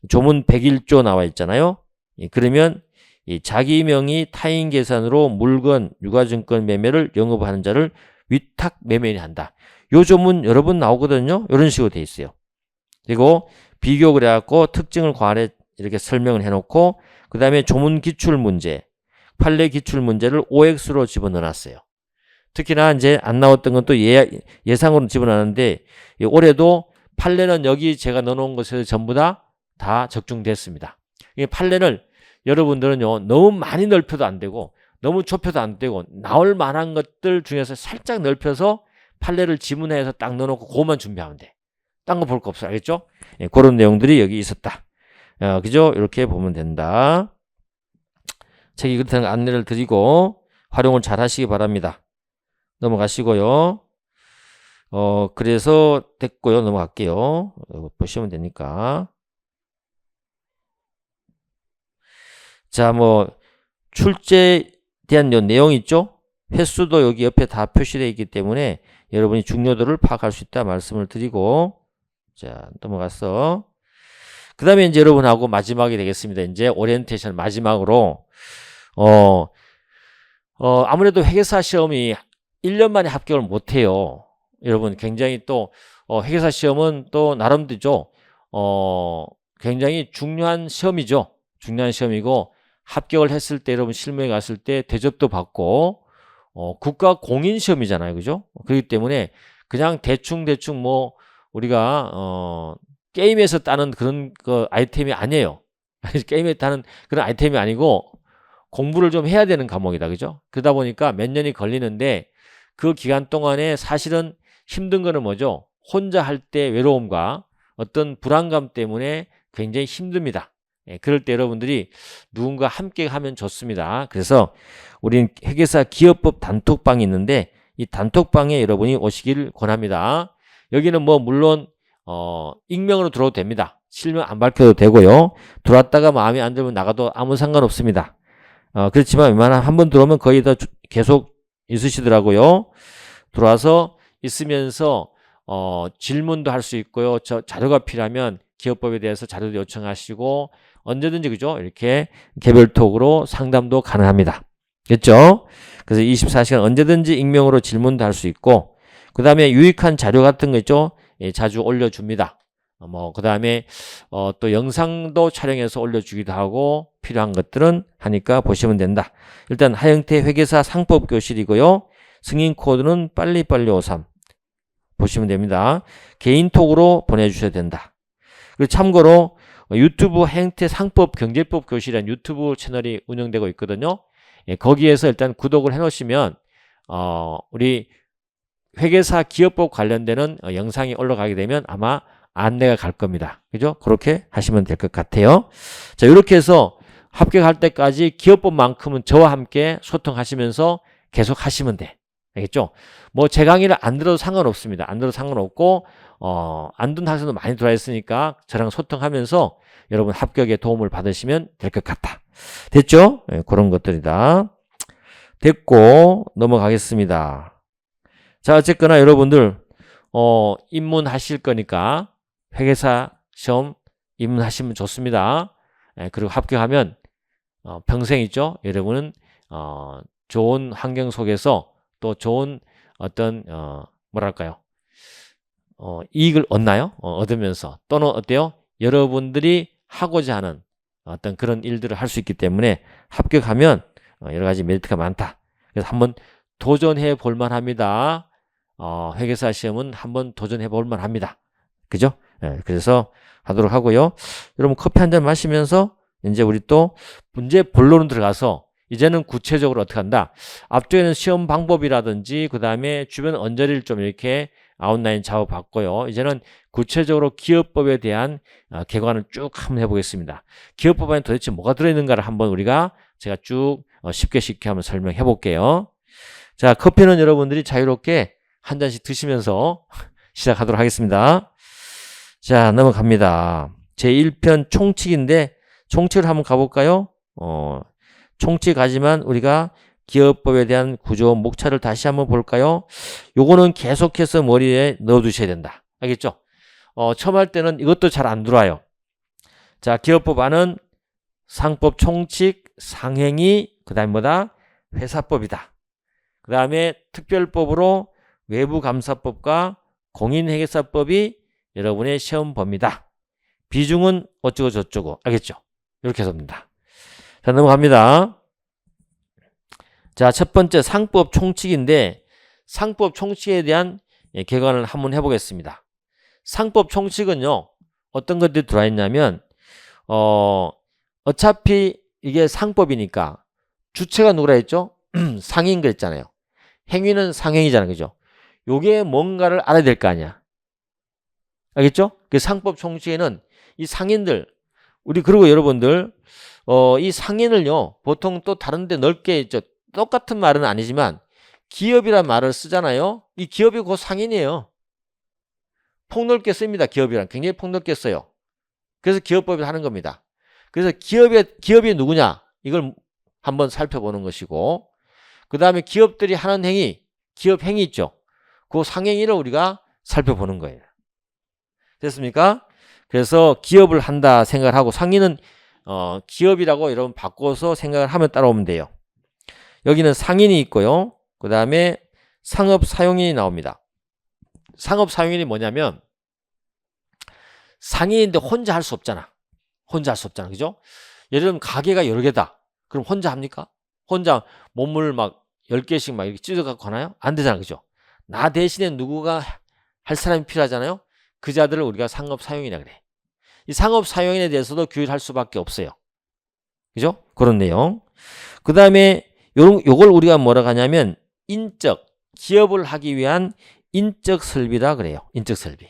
조문 101조 나와 있잖아요. 그러면 자기 명의 타인 계산으로 물건, 유가증권 매매를 영업하는 자를 위탁 매매인이 한다. 요 조문 여러 번 나오거든요. 이런 식으로 되어 있어요. 그리고 비교 그래갖고 특징을 관해 이렇게 설명을 해놓고 그 다음에 조문 기출 문제, 판례 기출 문제를 OX로 집어넣어놨어요. 특히나 이제 안 나왔던 건 또 예상으로 집어넣었는데 올해도 판례는 여기 제가 넣어놓은 것에서 전부 다 적중됐습니다. 이 판례를 여러분들은요 너무 많이 넓혀도 안 되고 너무 좁혀도 안 되고 나올 만한 것들 중에서 살짝 넓혀서 판례를 지문화해서 딱 넣어놓고 그것만 준비하면 돼. 딴 거 볼 거 없어. 알겠죠? 예, 그런 내용들이 여기 있었다. 그죠? 이렇게 보면 된다. 책이 그렇다는 안내를 드리고 활용을 잘 하시기 바랍니다. 넘어가시고요. 그래서 됐고요. 넘어갈게요. 보시면 되니까. 자, 뭐 출제에 대한 내용이 있죠. 횟수도 여기 옆에 다 표시되어 있기 때문에 여러분이 중요도를 파악할 수 있다 말씀을 드리고 자 넘어가서 그 다음에 이제 여러분하고 마지막이 되겠습니다. 이제 오리엔테이션 마지막으로 아무래도 회계사 시험이 1년 만에 합격을 못해요. 여러분 굉장히 또 회계사 시험은 또 나름대로 굉장히 중요한 시험이죠. 중요한 시험이고 합격을 했을 때 여러분 실무에 갔을 때 대접도 받고 국가 공인 시험이잖아요. 그죠? 그렇기 때문에 그냥 대충 뭐 우리가 게임에서 따는 그런 아이템이 아니에요. 게임에 따는 그런 아이템이 아니고 공부를 좀 해야 되는 과목이다. 그죠? 그러다 보니까 몇 년이 걸리는데 그 기간 동안에 사실은 힘든 거는 뭐죠? 혼자 할 때 외로움과 어떤 불안감 때문에 굉장히 힘듭니다. 그럴 때 여러분들이 누군가 함께 하면 좋습니다. 그래서 우리는 회계사 기업법 단톡방이 있는데 이 단톡방에 여러분이 오시길 권합니다. 여기는 뭐 물론 익명으로 들어도 됩니다. 실명 안 밝혀도 되고요. 들어왔다가 마음에 안 들면 나가도 아무 상관없습니다. 그렇지만 웬만하면 한번 들어오면 거의 다 계속 있으시더라고요. 들어와서 있으면서 질문도 할 수 있고요. 자료가 필요하면 기업법에 대해서 자료도 요청하시고 언제든지 그죠? 이렇게 개별톡으로 상담도 가능합니다. 됐죠? 그래서 24시간 언제든지 익명으로 질문도 할 수 있고 그 다음에 유익한 자료 같은 거 있죠? 예, 자주 올려줍니다. 그 다음에 또 영상도 촬영해서 올려주기도 하고 필요한 것들은 하니까 보시면 된다. 일단 하영태 회계사 상법교실이고요. 승인 코드는 빨리빨리 53 보시면 됩니다. 개인톡으로 보내주셔야 된다. 그리고 참고로 유튜브 행태 상법 경제법 교실이라는 유튜브 채널이 운영되고 있거든요. 예, 거기에서 일단 구독을 해 놓으시면 우리 회계사 기업법 관련되는 영상이 올라가게 되면 아마 안내가 갈 겁니다. 그죠? 그렇게 하시면 될 것 같아요. 자, 이렇게 해서 합격할 때까지 기업법만큼은 저와 함께 소통하시면서 계속 하시면 돼. 알겠죠? 뭐 제 강의를 안 들어도 상관없습니다. 안 들어도 상관없고 안 듣는 학생도 많이 들어와 있으니까 저랑 소통하면서 여러분 합격에 도움을 받으시면 될 것 같다. 됐죠? 네, 그런 것들이다. 됐고 넘어가겠습니다. 자, 어쨌거나 여러분들 입문하실 거니까 회계사 시험 입문하시면 좋습니다. 예, 그리고 합격하면 평생 있죠. 여러분은 좋은 환경 속에서 또 좋은 어떤 뭐랄까요? 이익을 얻나요? 얻으면서 또는 어때요? 여러분들이 하고자 하는 어떤 그런 일들을 할 수 있기 때문에 합격하면 여러 가지 메리트가 많다. 그래서 한번 도전해 볼 만합니다. 회계사 시험은 한번 도전해 볼 만합니다. 그죠? 네, 그래서 하도록 하고요. 여러분 커피 한 잔 마시면서 이제 우리 또 문제 본론으로 들어가서 이제는 구체적으로 어떻게 한다. 앞쪽에는 시험 방법이라든지 그 다음에 주변 언저리를 좀 이렇게 아웃라인 잡아봤고요. 이제는 구체적으로 기업법에 대한 개관을 쭉 한번 해보겠습니다. 기업법 안에 도대체 뭐가 들어있는가를 한번 우리가 제가 쭉 쉽게 한번 설명해 볼게요. 자, 커피는 여러분들이 자유롭게 한 잔씩 드시면서 시작하도록 하겠습니다. 자, 넘어갑니다. 제1편 총칙인데 총칙을 한번 가볼까요? 총칙 가지만 우리가 기업법에 대한 구조, 목차를 다시 한번 볼까요? 요거는 계속해서 머리에 넣어두셔야 된다. 알겠죠? 처음 할 때는 이것도 잘 안 들어와요. 자, 기업법 안은 상법 총칙, 상행위, 그 다음에 뭐다? 회사법이다. 그 다음에 특별법으로 외부감사법과 공인회계사법이 여러분의 시험범위다. 비중은 어쩌고 저쩌고. 알겠죠? 이렇게 해서 됩니다. 자, 넘어갑니다. 자, 첫 번째 상법 총칙인데 상법 총칙에 대한 개관을 한번 해보겠습니다. 상법 총칙은요, 어떤 것들이 들어와 있냐면 어차피 이게 상법이니까 주체가 누구라 했죠? 상인 그랬잖아요. 행위는 상행이잖아요. 그죠? 요게 뭔가를 알아야 될 거 아니야. 알겠죠? 그 상법 총칙에는 이 상인들, 우리 그리고 여러분들 이 상인을요, 보통 또 다른데 넓게 있죠. 똑같은 말은 아니지만 기업이란 말을 쓰잖아요. 이 기업이 곧 상인이에요. 폭넓게 씁니다. 기업이란 굉장히 폭넓게 써요. 그래서 기업법을 하는 겁니다. 그래서 기업이 누구냐 이걸 한번 살펴보는 것이고, 그 다음에 기업들이 하는 행위, 기업 행위 있죠. 그 상행위를 우리가 살펴보는 거예요. 됐습니까? 그래서 기업을 한다 생각을 하고 상인은 기업이라고 여러분 바꿔서 생각을 하면 따라오면 돼요. 여기는 상인이 있고요. 그 다음에 상업사용인이 나옵니다. 상업사용인이 뭐냐면 상인인데 혼자 할 수 없잖아. 혼자 할 수 없잖아. 그죠? 예를 들면 가게가 여러 개다. 그럼 혼자 합니까? 혼자 몸을 막 10개씩 막 이렇게 찢어갖고 하나요? 안 되잖아. 그죠? 나 대신에 누구가 할 사람이 필요하잖아요. 그 자들을 우리가 상업사용인이라 그래. 이 상업사용인에 대해서도 교육을 할 수밖에 없어요. 그죠? 그런 내용. 그 다음에 요걸 우리가 뭐라고 하냐면 인적, 기업을 하기 위한 인적 설비라 그래요. 인적 설비.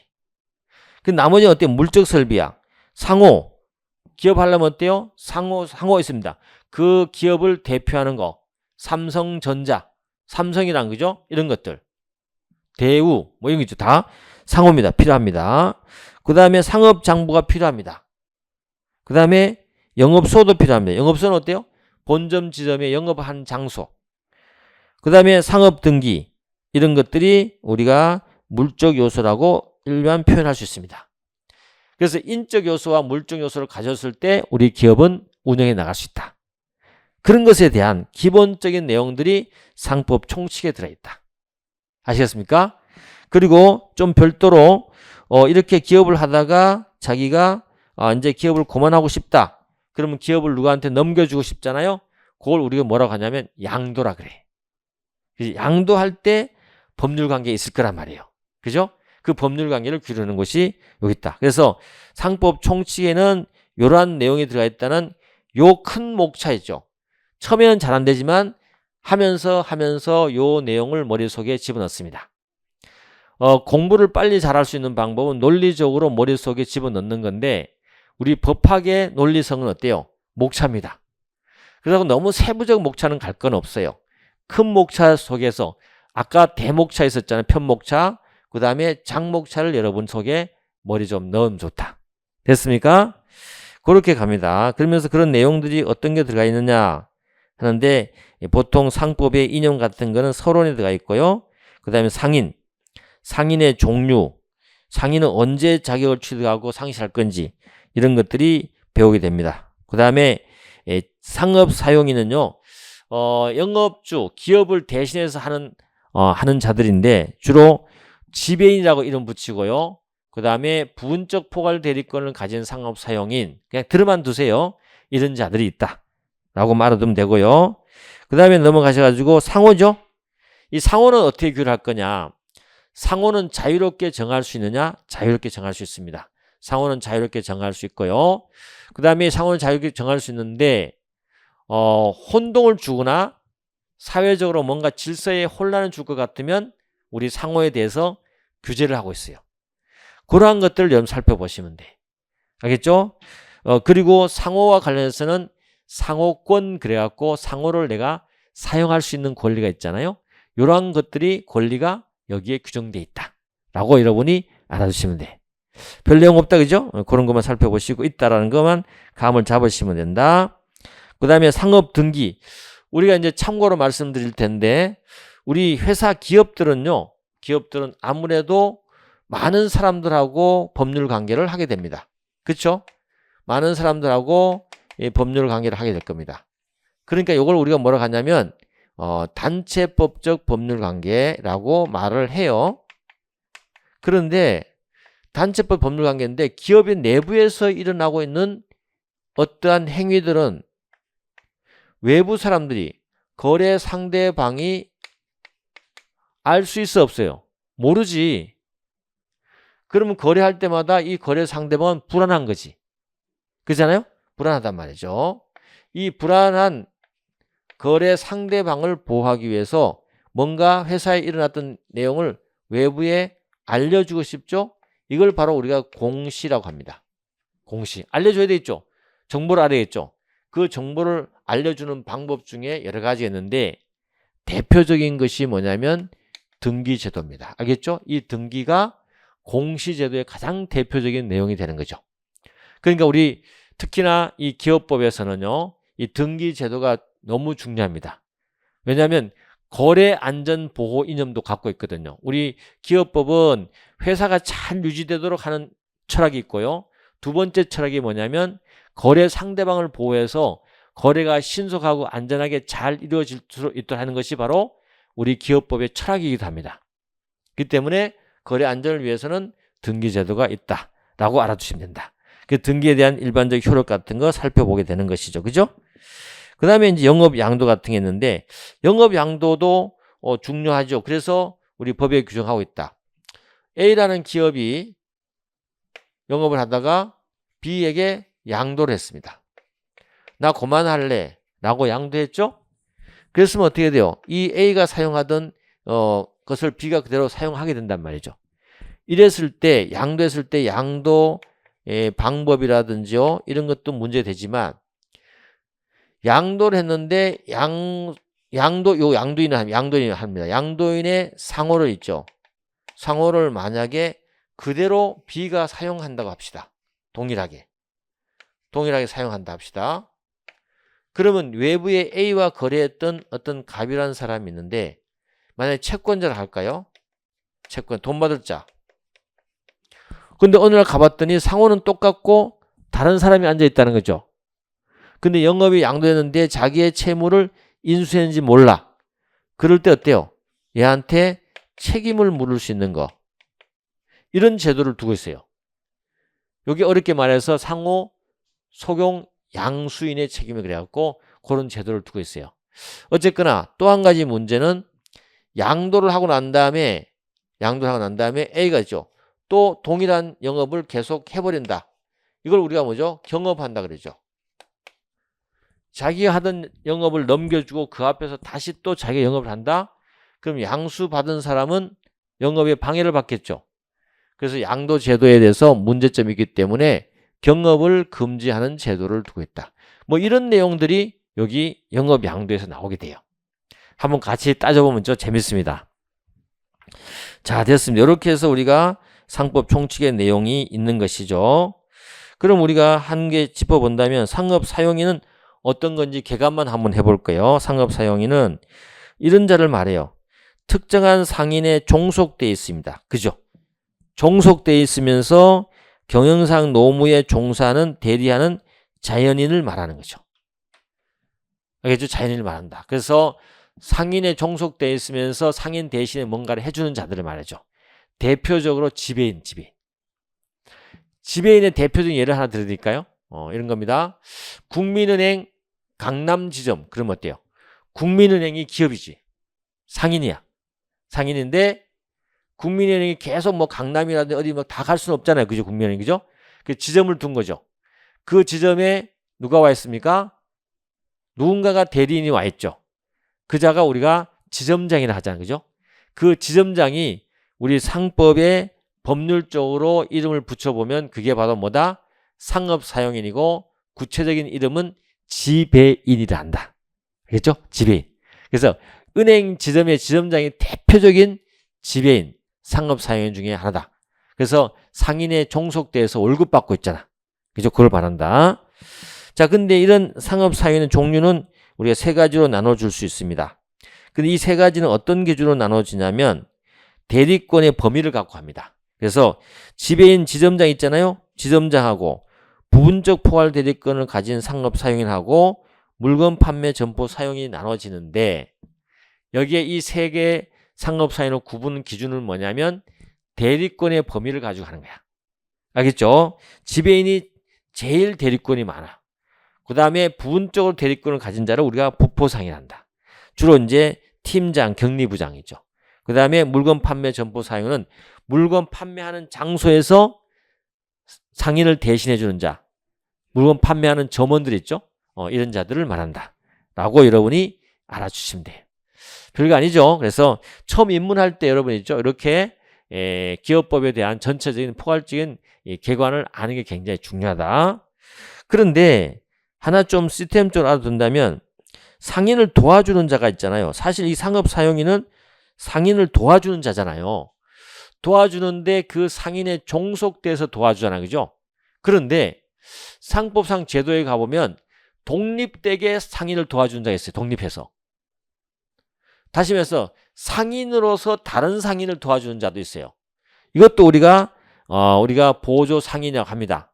그 나머지는 어때요? 물적 설비야. 상호. 기업 하려면 어때요? 상호 있습니다. 그 기업을 대표하는 거. 삼성전자. 삼성이란 그죠? 이런 것들. 대우. 뭐 이런 거 있죠. 다 상호입니다. 필요합니다. 그 다음에 상업장부가 필요합니다. 그 다음에 영업소도 필요합니다. 영업소는 어때요? 본점 지점에 영업한 장소. 그 다음에 상업등기. 이런 것들이 우리가 물적 요소라고 일반 표현할 수 있습니다. 그래서 인적 요소와 물적 요소를 가졌을 때 우리 기업은 운영해 나갈 수 있다. 그런 것에 대한 기본적인 내용들이 상법 총칙에 들어있다. 아시겠습니까? 그리고 좀 별도로 이렇게 기업을 하다가 자기가 이제 기업을 그만하고 싶다. 그러면 기업을 누구한테 넘겨주고 싶잖아요. 그걸 우리가 뭐라고 하냐면 양도라 그래. 양도할 때 법률관계 있을 거란 말이에요. 그죠? 그 법률관계를 기르는 것이 여기 있다. 그래서 상법 총칙에는 이러한 내용이 들어가 있다는 요 큰 목차 있죠. 처음에는 잘 안 되지만 하면서 요 내용을 머릿속에 집어넣습니다. 공부를 빨리 잘할 수 있는 방법은 논리적으로 머릿속에 집어넣는 건데 우리 법학의 논리성은 어때요? 목차입니다. 그래서 너무 세부적 목차는 갈 건 없어요. 큰 목차 속에서 아까 대목차 있었잖아요. 편목차, 그 다음에 장목차를 여러분 속에 머리 좀 넣으면 좋다. 됐습니까? 그렇게 갑니다. 그러면서 그런 내용들이 어떤 게 들어가 있느냐 하는데 보통 상법의 인용 같은 거는 서론에 들어가 있고요. 그 다음에 상인의 종류, 상인은 언제 자격을 취득하고 상실할 건지 이런 것들이 배우게 됩니다. 그 다음에 상업 사용인은요, 영업주, 기업을 대신해서 하는 자들인데 주로 지배인이라고 이름 붙이고요. 그 다음에 부분적 포괄 대리권을 가진 상업 사용인, 그냥 들어만 두세요. 이런 자들이 있다 라고 말해두면 되고요. 그 다음에 넘어가셔가지고 상호죠. 이 상호는 어떻게 규율할 거냐. 상호는 자유롭게 정할 수 있느냐? 자유롭게 정할 수 있습니다. 상호는 자유롭게 정할 수 있고요. 그 다음에 상호는 자유롭게 정할 수 있는데 혼동을 주거나 사회적으로 뭔가 질서에 혼란을 줄 것 같으면 우리 상호에 대해서 규제를 하고 있어요. 그러한 것들을 여러분 살펴보시면 돼. 알겠죠? 그리고 상호와 관련해서는 상호권 그래갖고 상호를 내가 사용할 수 있는 권리가 있잖아요. 이러한 것들이 권리가 여기에 규정되어 있다 라고 여러분이 알아두시면 돼. 별 내용 없다 그죠? 그런 것만 살펴보시고 있다라는 것만 감을 잡으시면 된다. 그 다음에 상업 등기, 우리가 이제 참고로 말씀드릴 텐데 우리 회사 기업들은 아무래도 많은 사람들하고 법률 관계를 하게 됩니다. 그렇죠? 많은 사람들하고 법률 관계를 하게 될 겁니다. 그러니까 이걸 우리가 뭐라고 하냐면 단체법적 법률 관계라고 말을 해요. 그런데 단체법 법률 관계인데 기업의 내부에서 일어나고 있는 어떠한 행위들은 외부 사람들이 거래 상대방이 알 수 있어 없어요? 모르지. 그러면 거래할 때마다 이 거래 상대방은 불안한 거지. 그렇잖아요? 불안하단 말이죠. 이 불안한 거래 상대방을 보호하기 위해서 뭔가 회사에 일어났던 내용을 외부에 알려주고 싶죠? 이걸 바로 우리가 공시라고 합니다. 공시. 알려줘야 되겠죠? 정보를 알아야겠죠? 그 정보를 알려주는 방법 중에 여러 가지가 있는데 대표적인 것이 뭐냐면 등기제도입니다. 알겠죠? 이 등기가 공시제도의 가장 대표적인 내용이 되는 거죠. 그러니까 우리 특히나 이 기업법에서는요, 이 등기제도가 너무 중요합니다. 왜냐하면 거래 안전 보호 이념도 갖고 있거든요. 우리 기업법은 회사가 잘 유지되도록 하는 철학이 있고요. 두 번째 철학이 뭐냐면 거래 상대방을 보호해서 거래가 신속하고 안전하게 잘 이루어질 수 있도록 하는 것이 바로 우리 기업법의 철학이기도 합니다. 그렇기 때문에 거래 안전을 위해서는 등기제도가 있다라고 알아두시면 된다. 그 등기에 대한 일반적 효력 같은 거 살펴보게 되는 것이죠. 그죠? 그 다음에 이제 영업 양도 같은 게 있는데 영업 양도도 중요하죠. 그래서 우리 법에 규정하고 있다. A라는 기업이 영업을 하다가 B에게 양도를 했습니다. 나 그만할래 라고 양도했죠. 그랬으면 어떻게 돼요? 이 A가 사용하던 것을 B가 그대로 사용하게 된단 말이죠. 이랬을 때 양도했을 때 양도 방법이라든지요 이런 것도 문제되지만 양도를 했는데 양도인은 합니다. 양도인의 상호를 있죠. 상호를 만약에 그대로 B가 사용한다고 합시다. 동일하게 사용한다 합시다. 그러면 외부에 A와 거래했던 어떤 갑이라는 사람이 있는데 만약에 채권자를 할까요? 채권, 돈 받을 자. 근데 어느 날 가봤더니 상호는 똑같고 다른 사람이 앉아있다는 거죠. 근데 영업이 양도했는데 자기의 채무를 인수했는지 몰라. 그럴 때 어때요? 얘한테 책임을 물을 수 있는 거. 이런 제도를 두고 있어요. 여기 어렵게 말해서 상호 소경 양수인의 책임을 그래갖고 그런 제도를 두고 있어요. 어쨌거나 또 한 가지 문제는 양도를 하고 난 다음에 A가 있죠. 또 동일한 영업을 계속 해버린다. 이걸 우리가 뭐죠? 경업한다 그러죠. 자기가 하던 영업을 넘겨주고 그 앞에서 다시 또 자기가 영업을 한다? 그럼 양수 받은 사람은 영업에 방해를 받겠죠. 그래서 양도 제도에 대해서 문제점이 있기 때문에 경업을 금지하는 제도를 두고 있다. 뭐 이런 내용들이 여기 영업 양도에서 나오게 돼요. 한번 같이 따져보면 좀 재밌습니다. 자, 됐습니다. 이렇게 해서 우리가 상법 총칙의 내용이 있는 것이죠. 그럼 우리가 한 개 짚어본다면 상업 사용인은 어떤 건지 개관만 한번 해볼까요? 상업 사용인은 이런 자를 말해요. 특정한 상인에 종속되어 있습니다. 그죠? 종속되어 있으면서 경영상 노무에 종사하는 대리하는 자연인을 말하는 거죠. 알겠죠? 자연인을 말한다. 그래서 상인에 종속되어 있으면서 상인 대신에 뭔가를 해주는 자들을 말하죠. 대표적으로 지배인. 지배인의 대표적인 예를 하나 드릴까요? 이런 겁니다. 국민은행 강남지점. 그러면 어때요? 국민은행이 기업이지. 상인이야. 상인인데 국민은행이 계속 뭐 강남이라든지 어디 뭐 다 갈 수는 없잖아요. 그죠? 국민은행. 그죠? 그 지점을 둔 거죠. 그 지점에 누가 와 있습니까? 누군가가 대리인이 와 있죠. 그 자가 우리가 지점장이라 하잖아요. 그죠? 그 지점장이 우리 상법에 법률적으로 이름을 붙여보면 그게 바로 뭐다? 상업사용인이고 구체적인 이름은 지배인이라 한다. 알겠죠? 지배인. 그래서 은행 지점의 지점장이 대표적인 지배인, 상업사용인 중에 하나다. 그래서 상인에 종속돼서 월급 받고 있잖아. 그죠? 그걸 말한다. 자, 근데 이런 상업사용인 종류는 우리가 세 가지로 나눠줄 수 있습니다. 근데 이 세 가지는 어떤 기준으로 나눠지냐면 대리권의 범위를 갖고 합니다. 그래서 지배인 지점장 있잖아요. 지점장하고 부분적 포괄 대리권을 가진 상업사용인하고 물건 판매 점포 사용이 나눠지는데 여기에 이 세 개의 상업사용의 구분 기준은 뭐냐면 대리권의 범위를 가지고 하는 거야. 알겠죠? 지배인이 제일 대리권이 많아. 그 다음에 부분적으로 대리권을 가진 자를 우리가 부포상이라 한다. 주로 이제 팀장, 격리부장이죠. 그 다음에 물건 판매 점포 사용은 물건 판매하는 장소에서 상인을 대신해 주는 자, 물건 판매하는 점원들 있죠? 이런 자들을 말한다. 라고 여러분이 알아주시면 돼요. 별거 아니죠. 그래서 처음 입문할 때 여러분 있죠? 이렇게 기업법에 대한 전체적인 포괄적인 개관을 아는 게 굉장히 중요하다. 그런데 하나 좀 시스템적으로 알아둔다면 상인을 도와주는 자가 있잖아요. 사실 이 상업사용인은 상인을 도와주는 자잖아요. 도와주는데 그 상인에 종속돼서 도와주잖아요. 그죠? 그런데 상법상 제도에 가보면 독립되게 상인을 도와주는 자가 있어요. 독립해서. 다시 말해서 상인으로서 다른 상인을 도와주는 자도 있어요. 이것도 우리가 보조 상인이라고 합니다.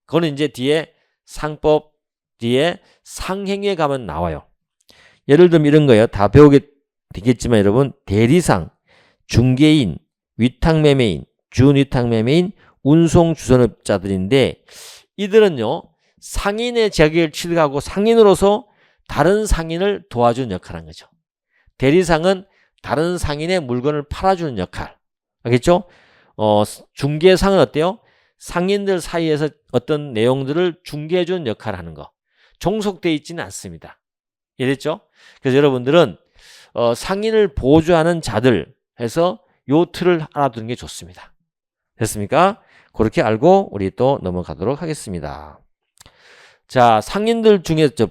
그거는 이제 뒤에 상법 뒤에 상행에 가면 나와요. 예를 들면 이런 거예요. 다 배우게 되겠지만 여러분 대리상, 중개인, 위탁매매인, 준위탁매매인, 운송주선업자들인데 이들은요 상인의 자격을 취득하고 상인으로서 다른 상인을 도와주는 역할을 하는 거죠. 대리상은 다른 상인의 물건을 팔아주는 역할. 알겠죠? 중개상은 어때요? 상인들 사이에서 어떤 내용들을 중개해주는 역할을 하는 거. 종속되어 있지는 않습니다. 이해됐죠? 그래서 여러분들은 상인을 보조하는 자들 해서 요 틀을 알아두는 게 좋습니다. 됐습니까? 그렇게 알고 우리 또 넘어가도록 하겠습니다. 자, 상인들 중에서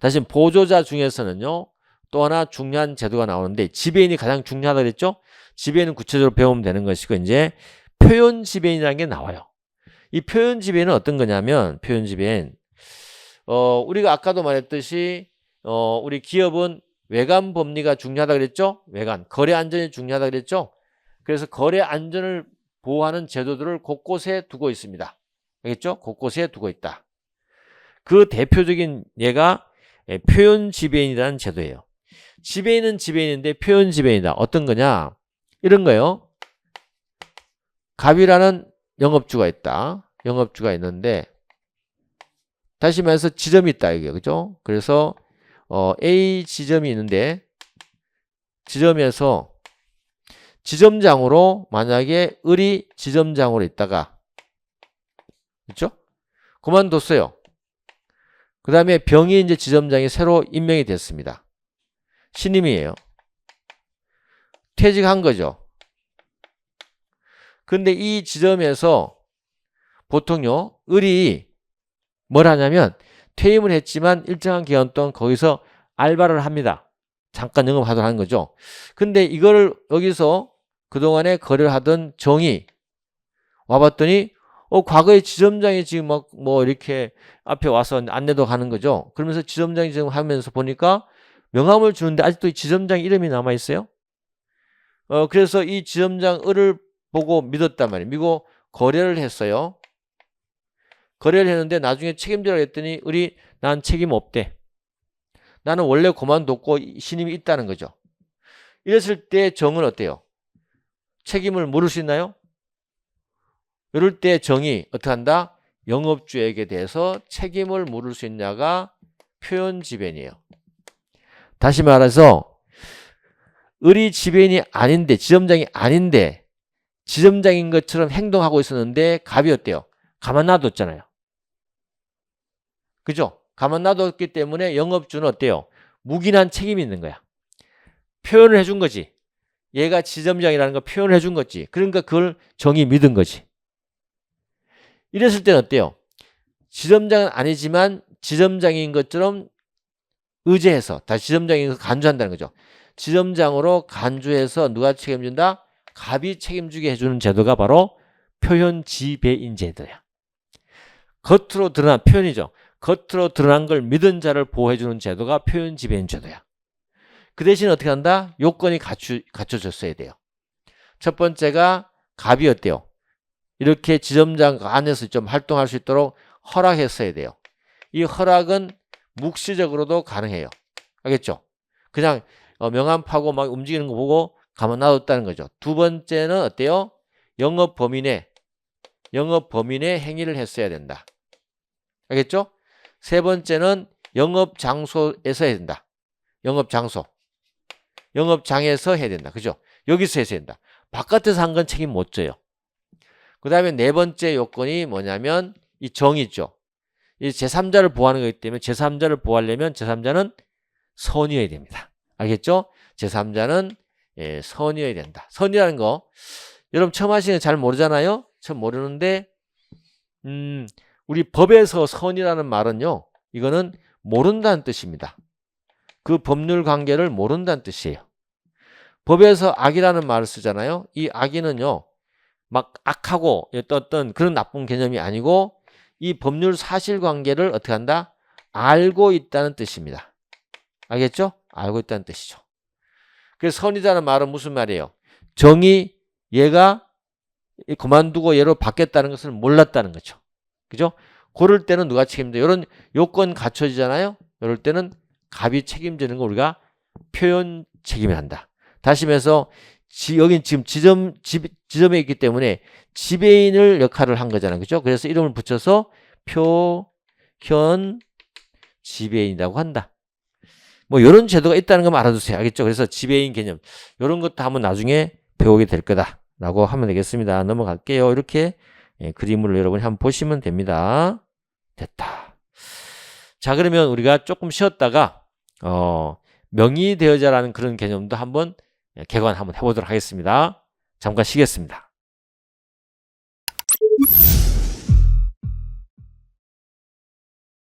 다시 보조자 중에서는요. 또 하나 중요한 제도가 나오는데 지배인이 가장 중요하다고 그랬죠? 지배인은 구체적으로 배우면 되는 것이고 이제 표현 지배인이라는 게 나와요. 이 표현 지배인은 어떤 거냐면 표현 지배인 우리가 아까도 말했듯이 우리 기업은 외관 법리가 중요하다고 그랬죠? 외관, 거래 안전이 중요하다고 그랬죠? 그래서 거래 안전을 보호하는 제도들을 곳곳에 두고 있습니다. 알겠죠? 곳곳에 두고 있다. 그 대표적인 예가 표현 지배인이라는 제도예요. 지배인은 지배인인데 표현 지배인이다. 어떤 거냐? 이런 거요. 갑이라는 영업주가 있다. 영업주가 있는데 다시 말해서 지점이 있다. 이게 그죠? 그래서 A 지점이 있는데 지점에서 지점장으로 만약에 을이 지점장으로 있다가 그렇죠? 그만뒀어요. 그 다음에 병이 이제 지점장이 새로 임명이 됐습니다. 신임이에요. 퇴직한 거죠. 근데 이 지점에서 보통요, 을이 뭘 하냐면 퇴임을 했지만 일정한 기간 동안 거기서 알바를 합니다. 잠깐 영업하도록 하는 거죠. 근데 이거를 여기서 그동안에 거래를 하던 정이 와봤더니 과거에 지점장이 지금 막 뭐 이렇게 앞에 와서 안내도 가는 거죠. 그러면서 지점장이 지금 하면서 보니까 명함을 주는데 아직도 이 지점장 이름이 남아 있어요. 그래서 이 지점장 을을 보고 믿었단 말이에요. 믿고 거래를 했어요. 거래를 했는데 나중에 책임지라고 했더니 을이 난 책임 없대. 나는 원래 그만뒀고 신임이 있다는 거죠. 이랬을 때 정은 어때요? 책임을 물을 수 있나요? 이럴 때 정이 어떻게 한다? 영업주에게 대해서 책임을 물을 수 있냐가 표현 지변이에요. 다시 말해서 을이 지변이 아닌데, 지점장이 아닌데 지점장인 것처럼 행동하고 있었는데 갑이 어때요? 가만 놔뒀잖아요. 그죠? 가만 놔뒀기 때문에 영업주는 어때요? 묵인한 책임이 있는 거야. 표현을 해준 거지. 얘가 지점장이라는 걸 표현을 해준 거지. 그러니까 그걸 정이 믿은 거지. 이랬을 때는 어때요? 지점장은 아니지만 지점장인 것처럼 의제해서 다시 지점장인 것을 간주한다는 거죠. 지점장으로 간주해서 누가 책임진다? 갑이 책임지게 해주는 제도가 바로 표현 지배인 제도야. 겉으로 드러난 표현이죠. 겉으로 드러난 걸 믿은 자를 보호해주는 제도가 표현 지배인 제도야. 그 대신 어떻게 한다? 요건이 갖춰졌어야 돼요. 첫 번째가 갑이 어때요? 이렇게 지점장 안에서 좀 활동할 수 있도록 허락했어야 돼요. 이 허락은 묵시적으로도 가능해요. 알겠죠? 그냥 명함 파고 막 움직이는 거 보고 가만 놔뒀다는 거죠. 두 번째는 어때요? 영업 범인의 행위를 했어야 된다. 알겠죠? 세 번째는 영업 장소에서 해야 된다. 영업 장에서 해야 된다. 그죠? 여기서 해야 된다. 바깥에서 한 건 책임 못 져요. 그 다음에 네 번째 요건이 뭐냐면 이 정이죠. 이 제3자를 보호하는 거기 때문에 제3자를 보호하려면 제3자는 선이어야 됩니다. 알겠죠? 제3자는 선이어야 된다. 선이라는 거 여러분 처음 하시는 잘 모르잖아요. 처음 모르는데 우리 법에서 선이라는 말은요. 이거는 모른다는 뜻입니다. 그 법률 관계를 모른다는 뜻이에요. 법에서 악이라는 말을 쓰잖아요. 이 악의는요. 막 악하고 어떤 그런 나쁜 개념이 아니고 이 법률 사실관계를 어떻게 한다? 알고 있다는 뜻입니다. 알겠죠? 알고 있다는 뜻이죠. 그래서 선이라는 말은 무슨 말이에요? 정이 얘가 그만두고 얘로 바뀌었다는 것을 몰랐다는 거죠. 그죠? 그럴 때는 누가 책임져? 이런 요건 갖춰지잖아요. 이럴 때는 갑이 책임지는 거 우리가 표현 책임을 한다. 다시 말해서 여긴 지금 지점에 있기 때문에 지배인을 역할을 한 거잖아요. 그죠? 그래서 이름을 붙여서 표현 지배인이라고 한다. 뭐 이런 제도가 있다는 거 알아두세요. 알겠죠? 그래서 지배인 개념 이런 것도 한번 나중에 배우게 될 거다라고 하면 되겠습니다. 넘어갈게요. 이렇게 그림을 여러분이 한번 보시면 됩니다. 됐다. 자, 그러면 우리가 조금 쉬었다가 명의대여자라는 그런 개념도 한번 개관 한번 해보도록 하겠습니다. 잠깐 쉬겠습니다.